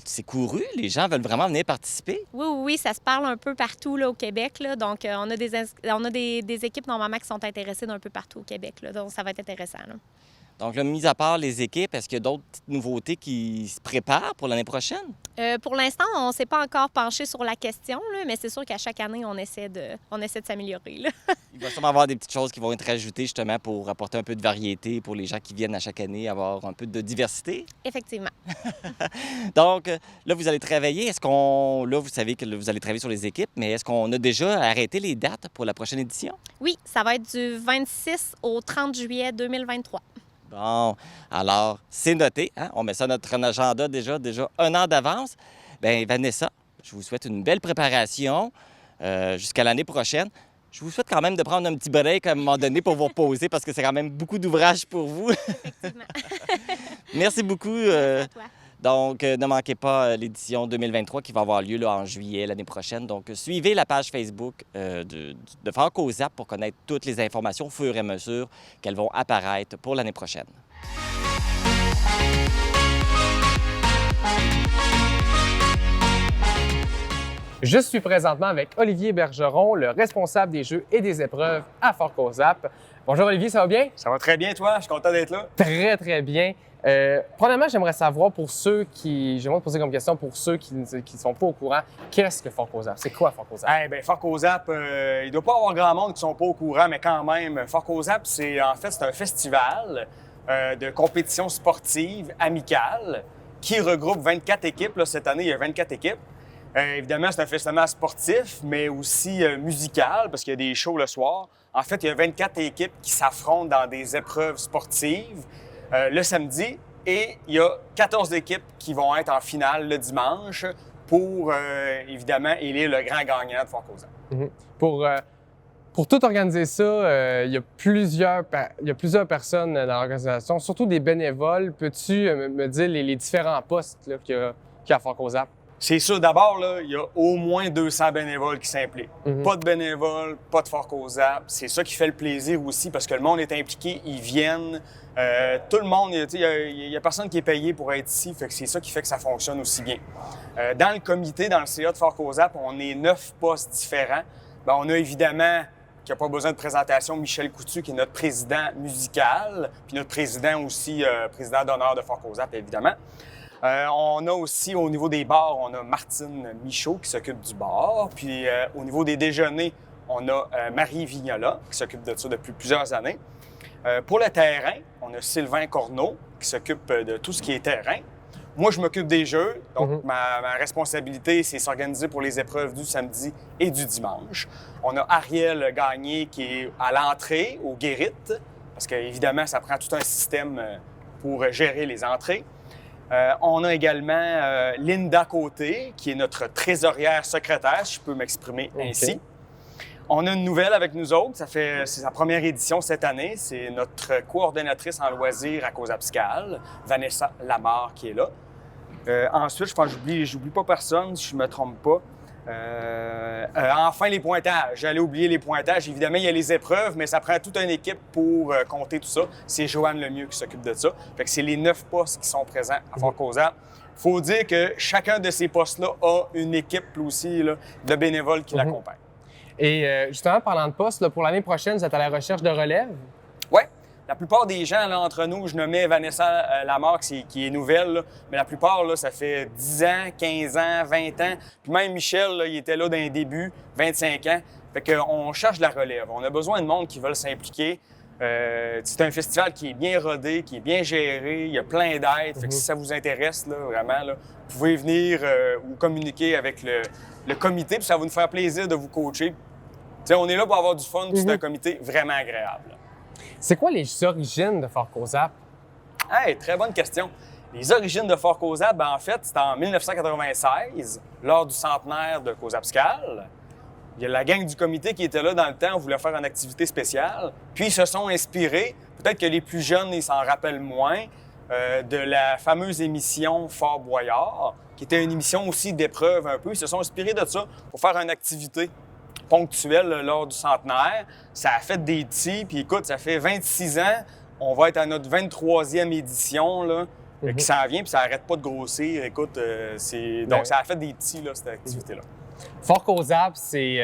c'est couru. Les gens veulent vraiment venir participer. Oui, ça se parle un peu partout là, au Québec, là. Donc, on a des équipes normalement qui sont intéressées d'un peu partout au Québec, là. Donc, ça va être intéressant, là. Donc, là, mis à part les équipes, est-ce qu'il y a d'autres petites nouveautés qui se préparent pour l'année prochaine? Pour l'instant, on ne s'est pas encore penché sur la question, là, mais c'est sûr qu'à chaque année, on essaie de s'améliorer, là. Il va sûrement y avoir des petites choses qui vont être ajoutées justement pour apporter un peu de variété pour les gens qui viennent à chaque année, avoir un peu de diversité. Effectivement. Donc, là, vous allez travailler. Là, vous savez que vous allez travailler sur les équipes, mais est-ce qu'on a déjà arrêté les dates pour la prochaine édition? Oui, ça va être du 26 au 30 juillet 2023. Bon, alors, c'est noté. Hein? On met ça dans notre agenda déjà 1 an d'avance. Bien, Vanessa, je vous souhaite une belle préparation jusqu'à l'année prochaine. Je vous souhaite quand même de prendre un petit break à un moment donné pour vous reposer parce que c'est quand même beaucoup d'ouvrage pour vous. Effectivement. Merci beaucoup. Merci à toi. Donc, ne manquez pas l'édition 2023 qui va avoir lieu là, en juillet l'année prochaine. Donc, suivez la page Facebook de Fort Cozap pour connaître toutes les informations au fur et à mesure qu'elles vont apparaître pour l'année prochaine. Je suis présentement avec Olivier Bergeron, le responsable des jeux et des épreuves à Fort Cozap. Bonjour Olivier, ça va bien? Ça va très bien, toi. Je suis content d'être là. Très, très bien. Premièrement, j'aimerais savoir j'aimerais te poser comme question pour ceux qui ne sont pas au courant, qu'est-ce que Fort Cozap? C'est quoi Fort Cozap? Fort Cozap, il ne doit pas y avoir grand monde qui ne sont pas au courant, mais quand même, Fort Cozap, c'est un festival de compétition sportive amicale qui regroupe 24 équipes. Là, cette année, il y a 24 équipes. Évidemment, c'est un festival sportif, mais aussi musical, parce qu'il y a des shows le soir. En fait, il y a 24 équipes qui s'affrontent dans des épreuves sportives le samedi, et il y a 14 équipes qui vont être en finale le dimanche pour, évidemment, élire le grand gagnant de Fort Cozap. Pour tout organiser ça, il y a plusieurs personnes dans l'organisation, surtout des bénévoles. Peux-tu me dire les différents postes là, qu'il y a à Fort Cozap? C'est sûr, d'abord, là, il y a au moins 200 bénévoles qui s'impliquent. Pas de bénévoles, pas de Fort Cozap. C'est ça qui fait le plaisir aussi, parce que le monde est impliqué, ils viennent. Tout le monde, il y a personne qui est payé pour être ici, fait que c'est ça qui fait que ça fonctionne aussi bien. Dans le comité, dans le CA de Fort Cozap, on est 9 postes différents. Bien, on a évidemment, qui n'a pas besoin de présentation, Michel Coutu, qui est notre président musical, puis notre président aussi, président d'honneur de Fort Cozap, évidemment. On a aussi, au niveau des bars, on a Martine Michaud qui s'occupe du bar. Puis au niveau des déjeuners, on a Marie Vignola qui s'occupe de ça depuis plusieurs années. Pour le terrain, on a Sylvain Corneau qui s'occupe de tout ce qui est terrain. Moi, je m'occupe des jeux. Donc, ma responsabilité, c'est s'organiser pour les épreuves du samedi et du dimanche. On a Ariel Gagné qui est à l'entrée, au guérite, parce qu'évidemment, ça prend tout un système pour gérer les entrées. On a également Linda Côté, qui est notre trésorière secrétaire, si je peux m'exprimer ainsi. On a une nouvelle avec nous autres. C'est sa première édition cette année. C'est notre coordonnatrice en loisirs à Cozapscal, Vanessa Lamarre, qui est là. Ensuite, je pense que j'oublie pas personne, si je ne me trompe pas. Enfin, les pointages. J'allais oublier les pointages. Évidemment, il y a les épreuves, mais ça prend toute une équipe pour compter tout ça. C'est Joanne Lemieux qui s'occupe de ça. Fait que c'est les 9 postes qui sont présents à Fort Cozap. Il faut dire que chacun de ces postes-là a une équipe aussi là, de bénévoles qui l'accompagnent. Et justement, parlant de postes, là, pour l'année prochaine, vous êtes à la recherche de relève? Oui. La plupart des gens, là, entre nous, je nommais Vanessa Lamarre, qui est nouvelle, là, mais la plupart, là, ça fait 10 ans, 15 ans, 20 ans. Puis même Michel, là, il était là dans les débuts, 25 ans. Fait qu'on cherche de la relève. On a besoin de monde qui veulent s'impliquer. C'est un festival qui est bien rodé, qui est bien géré. Il y a plein d'aides. Fait que si ça vous intéresse, là, vraiment, là, vous pouvez venir ou communiquer avec le comité, puis ça va nous faire plaisir de vous coacher. T'sais, on est là pour avoir du fun, puis c'est un comité vraiment agréable. C'est quoi les origines de Fort Cozap? Hey, très bonne question. Les origines de Fort Cozap, ben, en fait, c'est en 1996, lors du centenaire de Cozapscal. Il y a la gang du comité qui était là dans le temps, on voulait faire une activité spéciale. Puis ils se sont inspirés, peut-être que les plus jeunes, ils s'en rappellent moins, de la fameuse émission Fort Boyard, qui était une émission aussi d'épreuve un peu. Ils se sont inspirés de ça pour faire une activité ponctuelle lors du centenaire. Ça a fait des petits, puis écoute, ça fait 26 ans. On va être à notre 23e édition, là, qui s'en vient, puis ça n'arrête pas de grossir. Écoute, donc ça a fait des petits, là, cette activité-là. Fort Cozap, c'est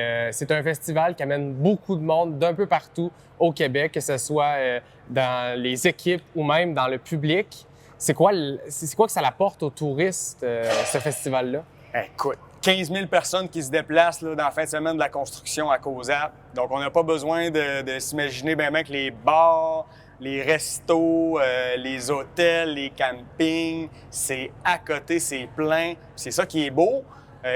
un festival qui amène beaucoup de monde d'un peu partout au Québec, que ce soit dans les équipes ou même dans le public. C'est quoi que ça apporte aux touristes, ce festival-là? Écoute, 15 000 personnes qui se déplacent là, dans la fin de semaine de la construction à Cozap. Donc, on n'a pas besoin de s'imaginer bien que les bars, les restos, les hôtels, les campings, c'est à côté, c'est plein. C'est ça qui est beau.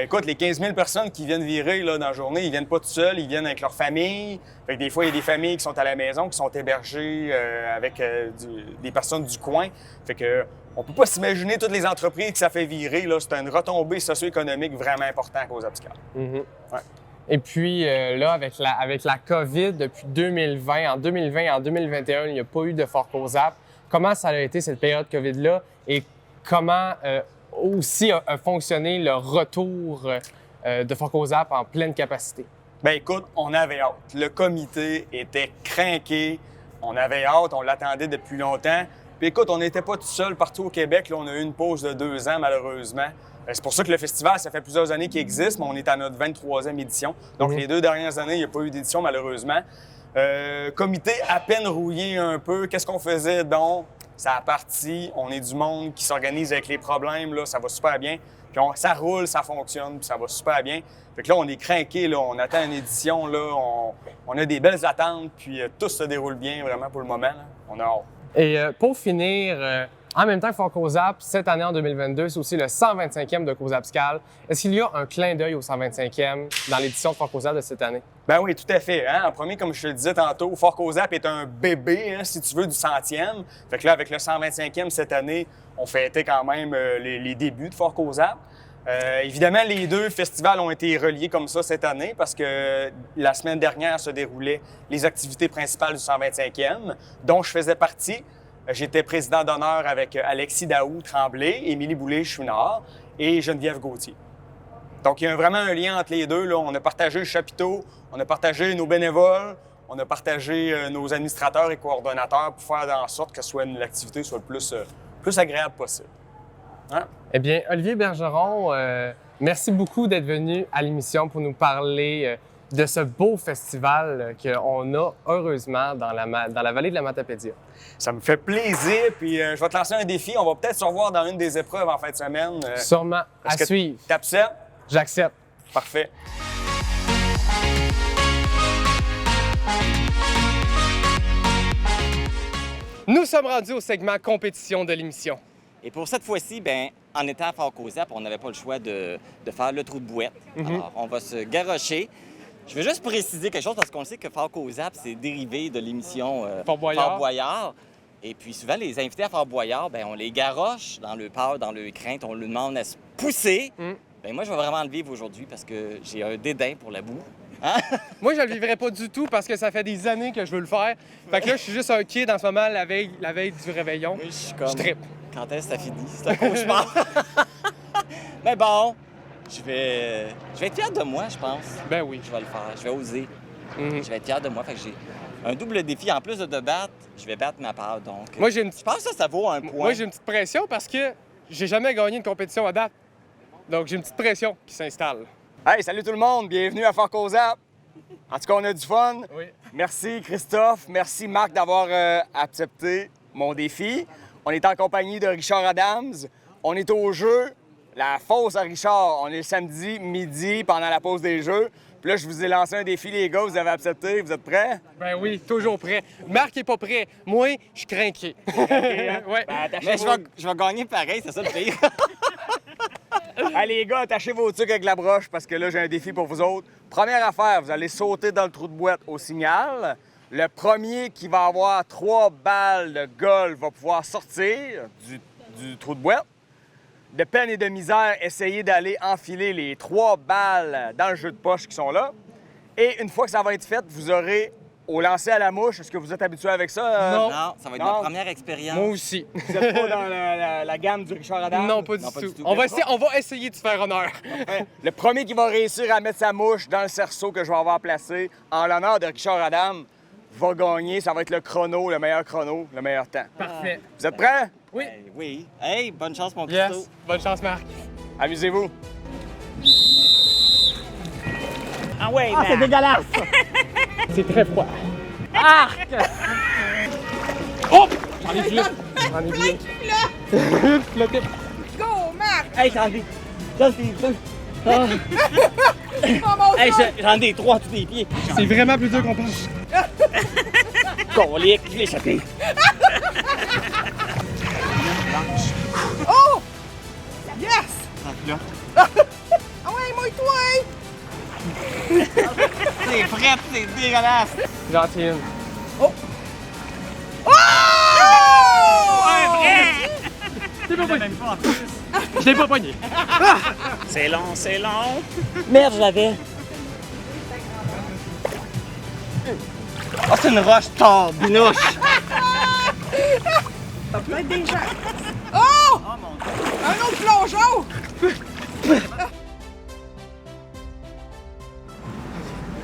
Écoute, les 15 000 personnes qui viennent virer là, dans la journée, ils viennent pas tout seuls, ils viennent avec leur famille. Fait que des fois, il y a des familles qui sont à la maison, qui sont hébergées avec des personnes du coin. Fait que on peut pas s'imaginer toutes les entreprises que ça fait virer. Là. C'est une retombée socio-économique vraiment importante à Cozapscal. Ouais. Et puis là, avec la COVID depuis 2020, en 2020 et en 2021, il n'y a pas eu de Fort Cozap. Comment ça a été cette période COVID-là et comment aussi a fonctionné le retour de Fort Cozap en pleine capacité? Bien, écoute, on avait hâte. Le comité était crinqué. On avait hâte, on l'attendait depuis longtemps. Puis écoute, on n'était pas tout seul partout au Québec. Là, on a eu une pause de 2 ans, malheureusement. C'est pour ça que le festival, ça fait plusieurs années qu'il existe, mais on est à notre 23e édition. Donc, les 2 dernières années, il n'y a pas eu d'édition, malheureusement. Comité à peine rouillé un peu. Qu'est-ce qu'on faisait donc? Ça a parti. On est du monde qui s'organise avec les problèmes. Là, ça va super bien. Puis ça roule, ça fonctionne, puis ça va super bien. Fait que là, on est crinqué, là, on attend une édition, là, on a des belles attentes, puis tout se déroule bien vraiment pour le moment. Là. On a hâte. Et pour finir, en même temps que Fort Cozap, cette année en 2022, c'est aussi le 125e de Cozapscal. Est-ce qu'il y a un clin d'œil au 125e dans l'édition de Fort Cozap de cette année? Ben oui, tout à fait. Hein? En premier, comme je te le disais tantôt, Fort Cozap est un bébé, hein, si tu veux, du 100e. Fait que là, avec le 125e cette année, on fêtait quand même les débuts de Fort Cozap. Évidemment, les deux festivals ont été reliés comme ça cette année parce que la semaine dernière se déroulaient les activités principales du 125e, dont je faisais partie. J'étais président d'honneur avec Alexis Daou Tremblay, Émilie Boulay-Chouinard et Geneviève Gauthier. Donc, il y a vraiment un lien entre les deux. Là. On a partagé le chapiteau, on a partagé nos bénévoles, on a partagé nos administrateurs et coordonnateurs pour faire en sorte que l'activité soit le plus agréable possible. Hein? Eh bien, Olivier Bergeron, merci beaucoup d'être venu à l'émission pour nous parler de ce beau festival qu'on a heureusement dans la vallée de la Matapédia. Ça me fait plaisir, puis je vais te lancer un défi. On va peut-être se revoir dans une des épreuves en fin de semaine. Sûrement, à suivre. T'acceptes? J'accepte. Parfait. Nous sommes rendus au segment compétition de l'émission. Et pour cette fois-ci, en étant à Fort Cozap, on n'avait pas le choix de faire le trou de bouette. Alors, on va se garrocher. Je vais juste préciser quelque chose parce qu'on sait que Fort Cozap, c'est dérivé de l'émission Fort Boyard. Fort Boyard. Et puis souvent, les invités à Fort Boyard, on les garoche dans le peur, dans le crainte, on leur demande à se pousser. Moi, je vais vraiment le vivre aujourd'hui parce que j'ai un dédain pour la boue. Hein? Moi, je le vivrai pas du tout parce que ça fait des années que je veux le faire. Fait que là, je suis juste un kid en ce moment la veille du réveillon. Oui, je suis comme... Je trippe. Quand est-ce que ça finit? C'est un cauchemar. Mais bon, je vais être fier de moi, je pense. Ben oui. Je vais le faire. Je vais oser. Je vais être fier de moi. Fait que j'ai un double défi. En plus de battre, je vais battre ma part. Donc, moi, j'ai une petite... je pense que ça vaut un point. Moi, j'ai une petite pression parce que j'ai jamais gagné une compétition à date. Donc, j'ai une petite pression qui s'installe. Hey, salut tout le monde! Bienvenue à Fort Cozap! En tout cas, on a du fun. Oui. Merci Christophe, merci Marc d'avoir accepté mon défi. On est en compagnie de Richard Adams. On est au jeu, la fosse à Richard. On est le samedi midi pendant la pause des jeux. Puis là, je vous ai lancé un défi, les gars. Vous avez accepté. Vous êtes prêts? Ben oui, toujours prêt. Marc est pas prêt. Moi, je suis craqué. Ouais. Mais je vais gagner pareil, c'est ça le pire. Allez, les gars, attachez vos trucs avec la broche parce que là, j'ai un défi pour vous autres. Première affaire, vous allez sauter dans le trou de boîte au signal. Le premier qui va avoir 3 balles de golf va pouvoir sortir du trou de boîte. De peine et de misère, essayez d'aller enfiler les 3 balles dans le jeu de poche qui sont là. Et une fois que ça va être fait, vous aurez au lancer à la mouche. Est-ce que vous êtes habitué avec ça? Non. Non, ça va être ma première expérience. Moi aussi. Vous n'êtes pas dans la gamme du Richard Adam? Non, pas du tout. On va essayer de faire honneur. Le premier qui va réussir à mettre sa mouche dans le cerceau que je vais avoir placé en l'honneur de Richard Adam va gagner. Ça va être le meilleur chrono, le meilleur temps. Parfait. Vous êtes prêts? Oui. Oui. Hey, bonne chance, mon Yes. Christo. Bonne chance, Marc. Amusez-vous. Ah ouais, c'est dégueulasse! C'est très froid. Arc! Oh! J'en ai plus. Go, Marc! Hey, j'en ai deux. Ah. Hey, j'en ai 3 tous les pieds. C'est vraiment plus dur qu'on pense. Colique, je l'ai échappé. Oh! Yes! Ah ouais, mouille-toi! C'est frais, c'est dégueulasse. Gentil. Oh! C'est pas pogné. Je l'ai pas pogné. C'est long. Merde, je l'avais. Oh, c'est une roche binouche. Ça peut être des gens. Oh! Un autre plongeon!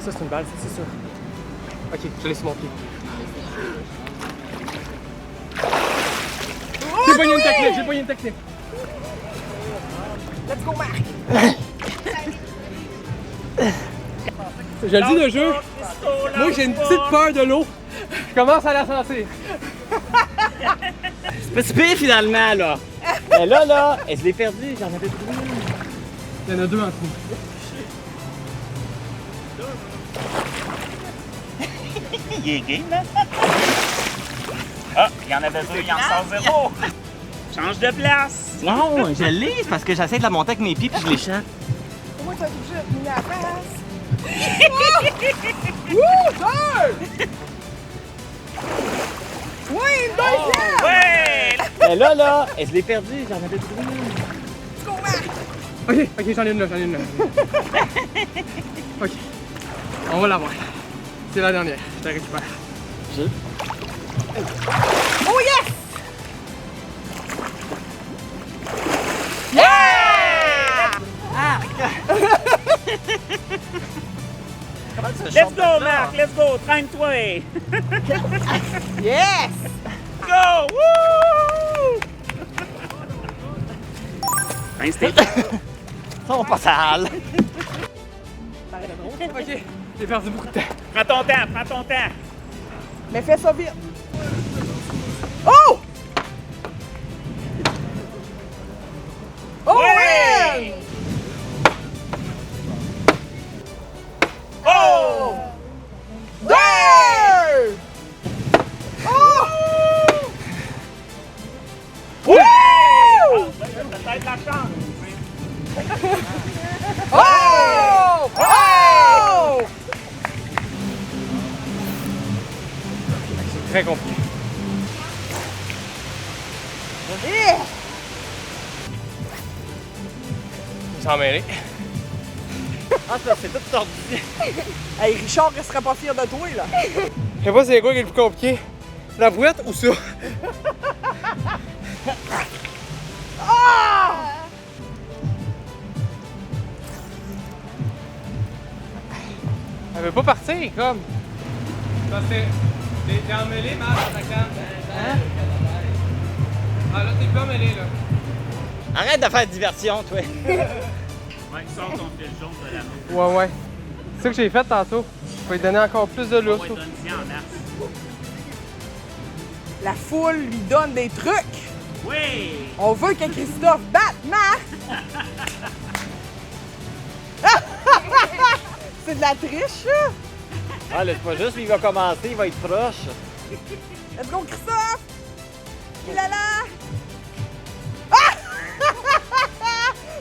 Ça, c'est une balle, c'est sûr. OK, je laisse mon pied. J'ai pogné une technique, Let's go, Marc! Je le dis de jeu, moi j'ai une petite peur de l'eau. Je commence à la sentir. C'est pas si pire finalement, là. Mais là, je l'ai perdu, j'en avais plus. Il y en a 2 en tout. Il est game, là. Ah, il y en avait 2, il en sort 0. Change de place. Non, je l'ai, c'est parce que j'essaie de la monter avec mes pieds puis je l'échappe. Moi, t'as obligé de tenir la face. Wouh! Oui, une deuxième! Ouais! Mais là, je l'ai perdu, j'en avais plus. Let's go, Marc! Ok, j'en ai une là, Ok, on va l'avoir. C'est la dernière, je te récupère. Oh yes! Let's go, Marc, let's go, traîne-toi! Yes! Go! Woo! Pince tes On passe à Hal. Ok, j'ai perdu beaucoup de temps. Prends ton temps! Mais fais ça vite! Oh! Oh, Ouais! win! Oh! Deux! Oh! Ouais! Peut-être la chance! Oh! Oh! C'est très compliqué. Yeah! Sans mêler. Ah, c'est tout tordu. Hey, Richard resterait pas fier de toi, là. Je sais pas c'est quoi qui est le plus compliqué. La brouette ou ça? Elle veut pas partir, comme. Parce que t'es emmêlé, mal dans ta canne. Hein? Ah là, t'es plus emmêlé, là. Arrête de faire diversion, toi. Ouais, sors ton fil jaune de la main. Ouais. C'est ça que j'ai fait tantôt. Je vais lui donner encore plus de lousse. Ouais, donne-y en masse. La foule lui donne des trucs. Oui! On veut que Christophe batte Marc. C'est de la triche, ça. Ah, là, c'est pas juste, il va commencer, il va être proche. Let's go, Christophe. Il est là. Ah!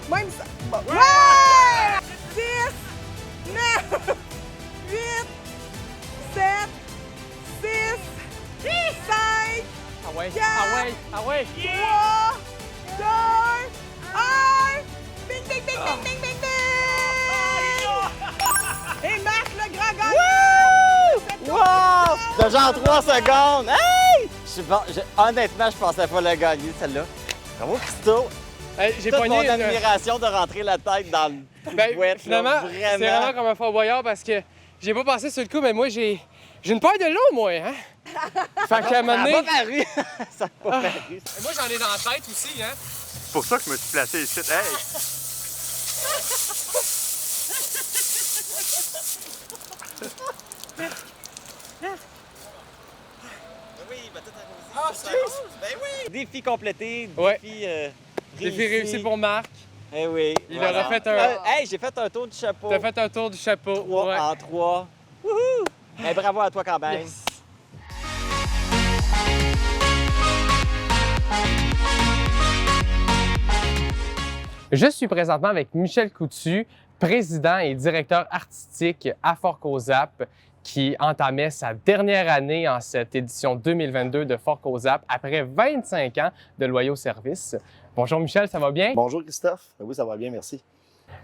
Même ça. Bon. Ouais! 10, 9, 8, 7, 6, 5, Ah ouais, 4, ah ouais. 3, 2, 1. Bing, bing, bing, bing, bing, bing, bing. Et Marc, le grand gagnant. Wow! De genre 3 secondes. Hey! Honnêtement, je pensais pas le gagner, celle-là. Bravo, Christo. Hey, j'ai Toute pogné mon une... admiration de rentrer la tête dans le Ben, bouette, finalement, là, c'est vraiment comme un fort boyard parce que j'ai pas passé sur le coup, mais moi, j'ai une paire de l'eau, moi, hein? Fait qu'à un moment donné... Ça a pas paru. Ça a pas paru. Moi, j'en ai dans la tête aussi, hein? C'est pour ça que je me suis placé ici. Hey! Oui, il va tout arroser. Ah, excuse! Ben oui! Défi complété, Ouais. défi réussi pour Marc. Eh oui. Il voilà. aura fait un... Hey, j'ai fait un tour du chapeau. T'as fait un tour du chapeau. 3 Ouais. en 3. Wouhou! Eh, bravo à toi quand même. Yes. Je suis présentement avec Michel Coutu, président et directeur artistique à Fort COSAP, qui entamait sa dernière année en cette édition 2022 de Fort COSAP après 25 ans de loyaux services. Bonjour Michel, ça va bien? Bonjour Christophe. Oui, ça va bien, merci.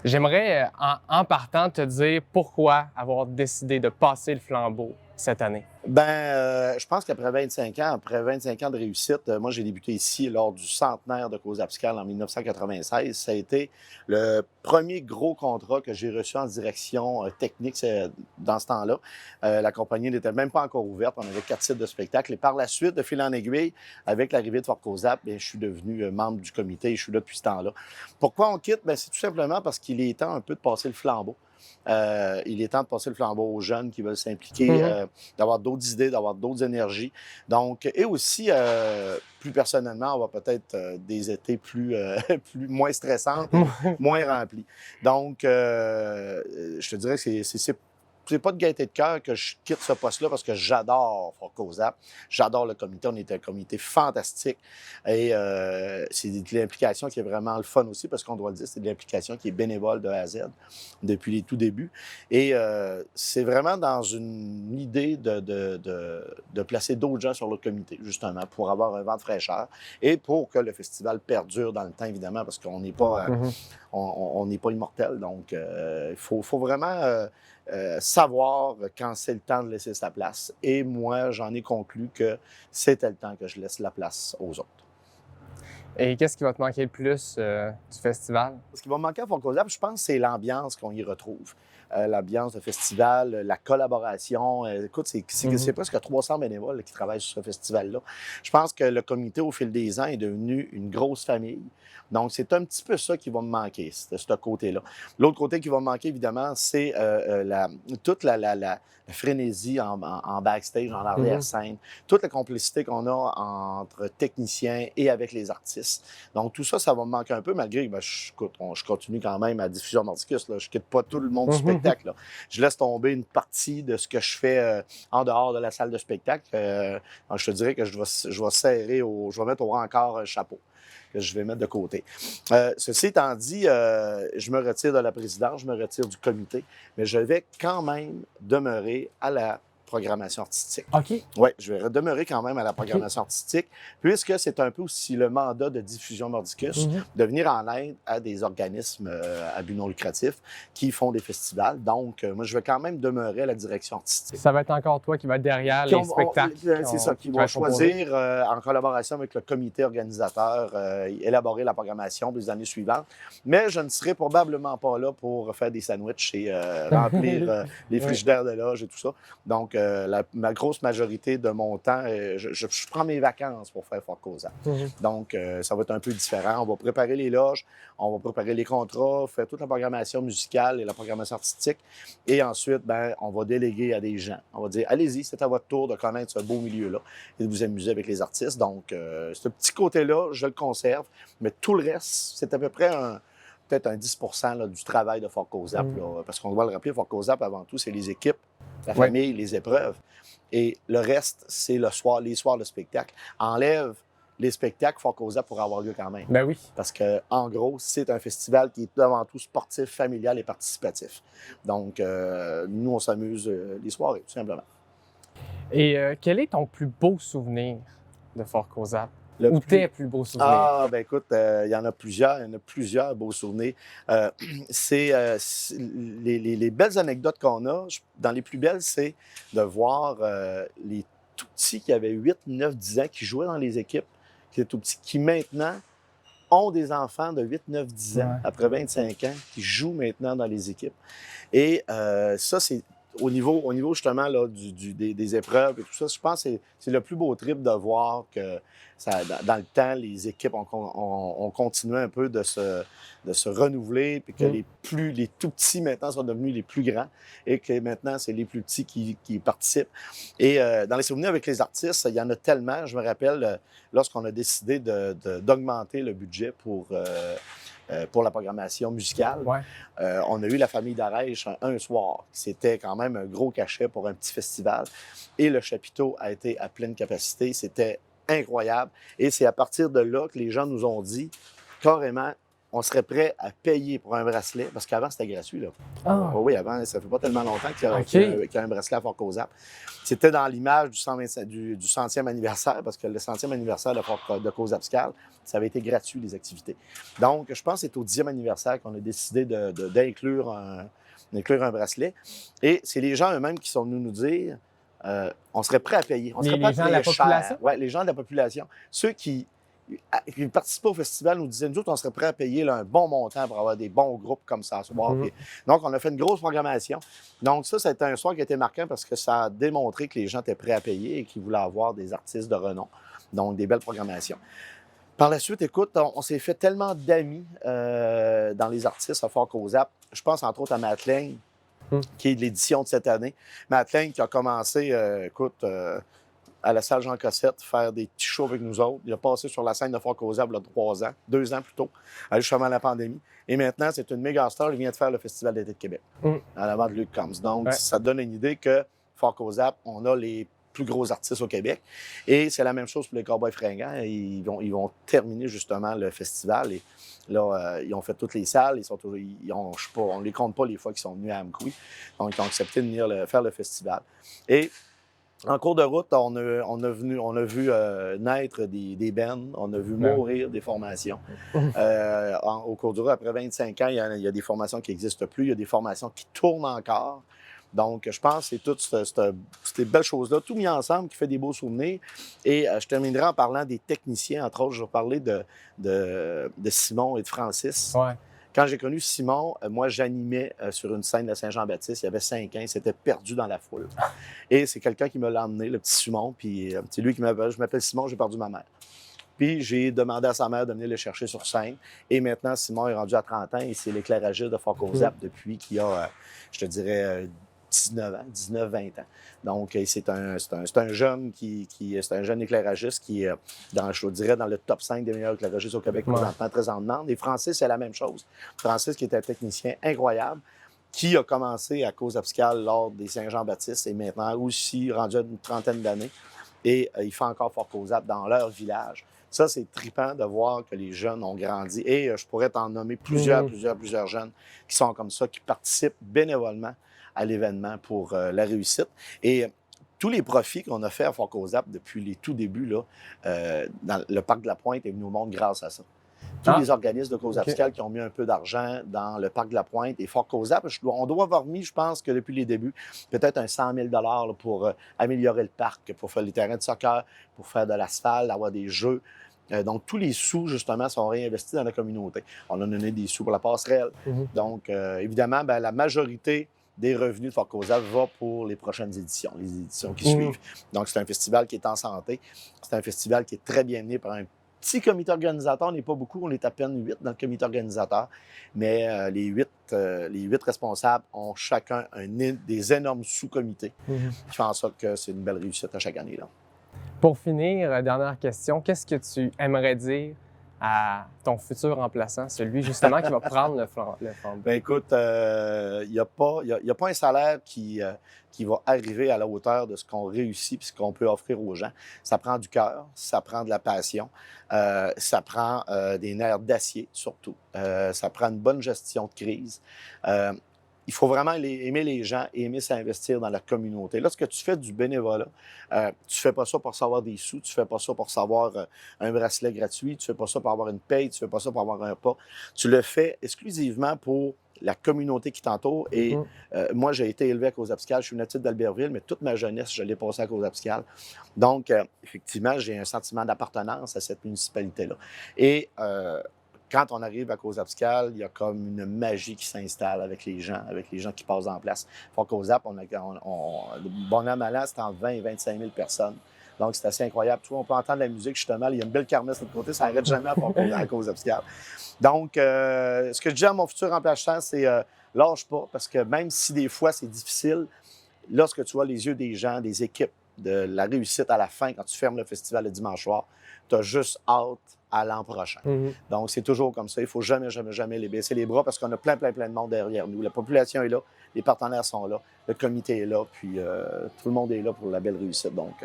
J'aimerais, en partant, te dire pourquoi avoir décidé de passer le flambeau cette année. Je pense qu'après 25 ans, de réussite, moi j'ai débuté ici lors du centenaire de COSAPSCAL en 1996. Ça a été le premier gros contrat que j'ai reçu en direction technique dans ce temps-là. La compagnie n'était même pas encore ouverte. On avait 4 sites de spectacle. Et par la suite, de fil en aiguille, avec l'arrivée de Fort COSAP, je suis devenu membre du comité et je suis là depuis ce temps-là. Pourquoi on quitte? C'est tout simplement parce qu'il est temps un peu de passer le flambeau. Il est temps de passer le flambeau aux jeunes qui veulent s'impliquer, d'avoir d'autres idées, d'avoir d'autres énergies. Donc, et aussi, plus personnellement, avoir peut-être des étés moins stressants, moins remplis. Donc, je te dirais que c'est c'est pas de gaieté de cœur que je quitte ce poste-là parce que j'adore Fort Cozap. J'adore le comité. On est un comité fantastique. Et c'est de l'implication qui est vraiment le fun aussi parce qu'on doit le dire, c'est de l'implication qui est bénévole de A à Z depuis les tout débuts. Et c'est vraiment dans une idée de placer d'autres gens sur le comité, justement, pour avoir un vent de fraîcheur et pour que le festival perdure dans le temps, évidemment, parce qu'on n'est pas, on n'est pas immortel. Donc, il faut vraiment savoir quand c'est le temps de laisser sa place. Et moi, j'en ai conclu que c'était le temps que je laisse la place aux autres. Et qu'est-ce qui va te manquer le plus du festival? Ce qui va me manquer à Fort Cozap, je pense, c'est l'ambiance qu'on y retrouve. L'ambiance de festival, la collaboration. Écoute, c'est presque 300 bénévoles là, qui travaillent sur ce festival-là. Je pense que le comité, au fil des ans, est devenu une grosse famille. Donc, c'est un petit peu ça qui va me manquer, ce côté-là. L'autre côté qui va me manquer, évidemment, c'est toute la frénésie en backstage, en arrière-scène, toute la complicité qu'on a entre techniciens et avec les artistes. Donc, tout ça, ça va me manquer un peu, malgré que je continue quand même à Diffusion Mordicus. Là. Je quitte pas tout le monde du spectacle. Là. Je laisse tomber une partie de ce que je fais en dehors de la salle de spectacle. Je te dirais que je vais mettre au rencard un chapeau que je vais mettre de côté. Ceci étant dit, je me retire de la présidence, je me retire du comité, mais je vais quand même demeurer à la programmation artistique. OK. Oui, je vais demeurer quand même à la programmation artistique, puisque c'est un peu aussi le mandat de Diffusion Mordicus de venir en aide à des organismes à but non lucratif qui font des festivals. Donc, moi, je vais quand même demeurer à la direction artistique. Ça va être encore toi qui va être derrière les spectacles. C'est ça, qui vont choisir, en collaboration avec le comité organisateur, élaborer la programmation des années suivantes. Mais je ne serai probablement pas là pour faire des sandwichs et remplir les frigidaires de loge et tout ça. Donc, ma grosse majorité de mon temps, je prends mes vacances pour faire Fort Cozap. Donc, ça va être un peu différent. On va préparer les loges, on va préparer les contrats, faire toute la programmation musicale et la programmation artistique. Et ensuite, on va déléguer à des gens. On va dire, allez-y, c'est à votre tour de connaître ce beau milieu-là et de vous amuser avec les artistes. Donc, ce petit côté-là, je le conserve. Mais tout le reste, c'est à peu près peut-être un 10 là, du travail de Fort Cozap. Parce qu'on doit le rappeler, Fort Cozap, avant tout, c'est les équipes, la famille, les épreuves. Et le reste, c'est les soirs de spectacle. Enlève les spectacles, Fort Cozap pourra avoir lieu quand même. Ben oui. Parce que, en gros, c'est un festival qui est avant tout sportif, familial et participatif. Donc, nous, on s'amuse les soirées, tout simplement. Et quel est ton plus beau souvenir de Fort Cozap? Ou tes plus beaux souvenirs? Ah, ben écoute, il y en a plusieurs. Il y en a plusieurs beaux souvenirs. Les belles anecdotes qu'on a, dans les plus belles, c'est de voir les tout petits qui avaient 8, 9, 10 ans, qui jouaient dans les équipes, qui étaient tout petits, qui maintenant ont des enfants de 8, 9, 10 ans, après 25 ans, qui jouent maintenant dans les équipes. Et ça, c'est au niveau justement là, des épreuves et tout ça, je pense que c'est le plus beau trip de voir que dans le temps, les équipes ont continué un peu de se renouveler, puis que les tout petits maintenant sont devenus les plus grands et que maintenant, c'est les plus petits qui participent. Et dans les souvenirs avec les artistes, il y en a tellement. Je me rappelle, lorsqu'on a décidé d'augmenter le budget pour la programmation musicale. On a eu la famille d'Arèche un soir. C'était quand même un gros cachet pour un petit festival. Et le chapiteau a été à pleine capacité. C'était incroyable. Et c'est à partir de là que les gens nous ont dit, carrément, on serait prêt à payer pour un bracelet, parce qu'avant, c'était gratuit. Là. Oui, avant, ça fait pas tellement longtemps qu'il y a un bracelet à Fort Cozap. C'était dans l'image du 100e anniversaire, parce que le 100e anniversaire de Cozapscal, ça avait été gratuit, les activités. Donc, je pense que c'est au 10e anniversaire qu'on a décidé d'inclure un bracelet. Et c'est les gens eux-mêmes qui sont venus nous dire, on serait prêt à payer. On serait prêt à payer gens de la population? Oui, les gens de la population. Ceux qui participaient au festival nous disaient, nous autres, on serait prêt à payer là, un bon montant pour avoir des bons groupes comme ça ce soir. Donc, on a fait une grosse programmation. Donc, ça a été un soir qui a été marquant parce que ça a démontré que les gens étaient prêts à payer et qu'ils voulaient avoir des artistes de renom. Donc, des belles programmations. Par la suite, écoute, on s'est fait tellement d'amis dans les artistes à Fort Cozap. Je pense entre autres à Matt Lang, qui est de l'édition de cette année. Matt Lang qui a commencé, à la salle Jean Cossette faire des petits shows avec nous autres. Il a passé sur la scène de Fort Causable il y a 3 ans, 2 ans plus tôt, juste avant la pandémie. Et maintenant, c'est une méga star. Il vient de faire le Festival d'été de Québec, à l'avant de Luc Combs. Donc, ça donne une idée que Fort Causable, on a les plus gros artistes au Québec. Et c'est la même chose pour les Cowboys fringants. Ils vont terminer justement le festival. Et là, ils ont fait toutes les salles. On ne les compte pas les fois qu'ils sont venus à Amqui. Donc, ils ont accepté de venir faire le festival. Et en cours de route, on a vu naître des bands, on a vu mourir des formations. Au cours du route, après 25 ans, il y a des formations qui n'existent plus, il y a des formations qui tournent encore. Donc, je pense que c'est toutes ces belles choses-là, tout mis ensemble, qui fait des beaux souvenirs. Et je terminerai en parlant des techniciens. Entre autres, je vais parler de Simon et de Francis. Ouais. Quand j'ai connu Simon, moi, j'animais sur une scène de Saint-Jean-Baptiste. Il y avait 5 ans, il s'était perdu dans la foule. Et c'est quelqu'un qui me l'a emmené, le petit Simon. Puis c'est lui qui m'appelle. Je m'appelle Simon, j'ai perdu ma mère. Puis j'ai demandé à sa mère de venir le chercher sur scène. Et maintenant, Simon est rendu à 30 ans et c'est l'éclairagiste de Fort Causable depuis qu'il a, je te dirais, 19-20 ans. Donc, c'est un jeune c'est un jeune éclairagiste qui est, je dirais, dans le top 5 des meilleurs éclairagistes au Québec présentement, très en demande. Et Francis, c'est la même chose. Francis, qui est un technicien incroyable, qui a commencé à Cause Abscale lors des Saint-Jean-Baptiste et maintenant aussi rendu à une trentaine d'années. Et il fait encore Fort Causable dans leur village. Ça, c'est trippant de voir que les jeunes ont grandi. Et je pourrais t'en nommer plusieurs jeunes qui sont comme ça, qui participent bénévolement à l'événement pour la réussite. Et tous les profits qu'on a fait à Fort Causable depuis les tout débuts, là, dans le Parc de la Pointe est venu au monde grâce à ça. Tous les organismes de Cause Abscale qui ont mis un peu d'argent dans le Parc de la Pointe et Fort Causable, on doit avoir mis, je pense que depuis les débuts, peut-être un 100 000 là, pour améliorer le parc, pour faire les terrains de soccer, pour faire de l'asphalte, avoir des jeux. Donc, tous les sous, justement, sont réinvestis dans la communauté. On a donné des sous pour la passerelle. Donc, évidemment, la majorité des revenus de Fort Causable va pour les prochaines éditions, les éditions qui suivent. Donc, c'est un festival qui est en santé. C'est un festival qui est très bien mené par un petit comité organisateur. On n'est pas beaucoup, on est à peine 8 dans le comité organisateur. Mais les 8 responsables ont chacun des énormes sous-comités qui font en sorte que c'est une belle réussite à chaque année, là. Pour finir, dernière question, qu'est-ce que tu aimerais dire à ton futur remplaçant, celui justement qui va prendre le flambeau? Bien, écoute, il n'y a pas un salaire qui va arriver à la hauteur de ce qu'on réussit et ce qu'on peut offrir aux gens. Ça prend du cœur, ça prend de la passion, ça prend des nerfs d'acier surtout, ça prend une bonne gestion de crise. Il faut vraiment aimer les gens et aimer s'investir dans la communauté. Lorsque tu fais du bénévolat, tu fais pas ça pour savoir des sous, tu fais pas ça pour savoir un bracelet gratuit, tu fais pas ça pour avoir une paye, tu fais pas ça pour avoir un pas. Tu le fais exclusivement pour la communauté qui t'entoure. Et moi, j'ai été élevé à Cause Abscale. Je suis natif d'Albertville, mais toute ma jeunesse, je l'ai passée à Cause Abscale. Donc, effectivement, j'ai un sentiment d'appartenance à cette municipalité-là. Et quand on arrive à Cause Abscale, il y a comme une magie qui s'installe avec les gens qui passent en place. Fort Causable, bon an, mal an, c'est entre 20 et 25 000 personnes. Donc, c'est assez incroyable. Tu vois, on peut entendre la musique, justement. Il y a une belle kermesse de l'autre côté. Ça n'arrête jamais à Cause Abscale. Donc, ce que je dis à mon futur remplaçant, c'est lâche pas, parce que même si des fois c'est difficile, lorsque tu vois les yeux des gens, des équipes, de la réussite à la fin, quand tu fermes le festival le dimanche soir, tu as juste hâte à l'an prochain. Donc, c'est toujours comme ça. Il ne faut jamais, jamais, jamais les baisser les bras parce qu'on a plein de monde derrière nous. La population est là, les partenaires sont là, le comité est là, puis tout le monde est là pour la belle réussite. Donc,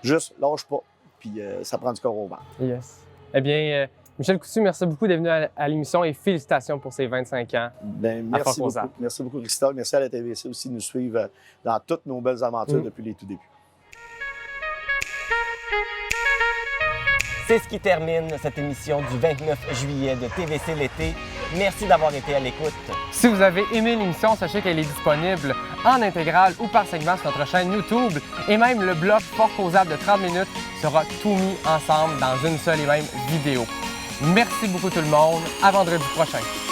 juste lâche pas, puis ça prend du corps au ventre. Yes. Eh bien, Michel Coutu, merci beaucoup d'être venu à l'émission et félicitations pour ces 25 ans. Merci beaucoup. Merci beaucoup, Christophe. Merci à la TVC aussi de nous suivre dans toutes nos belles aventures depuis les tout débuts. C'est ce qui termine cette émission du 29 juillet de TVC l'été. Merci d'avoir été à l'écoute. Si vous avez aimé l'émission, sachez qu'elle est disponible en intégrale ou par segment sur notre chaîne YouTube. Et même le bloc Fort Causable de 30 minutes sera tout mis ensemble dans une seule et même vidéo. Merci beaucoup tout le monde. À vendredi prochain.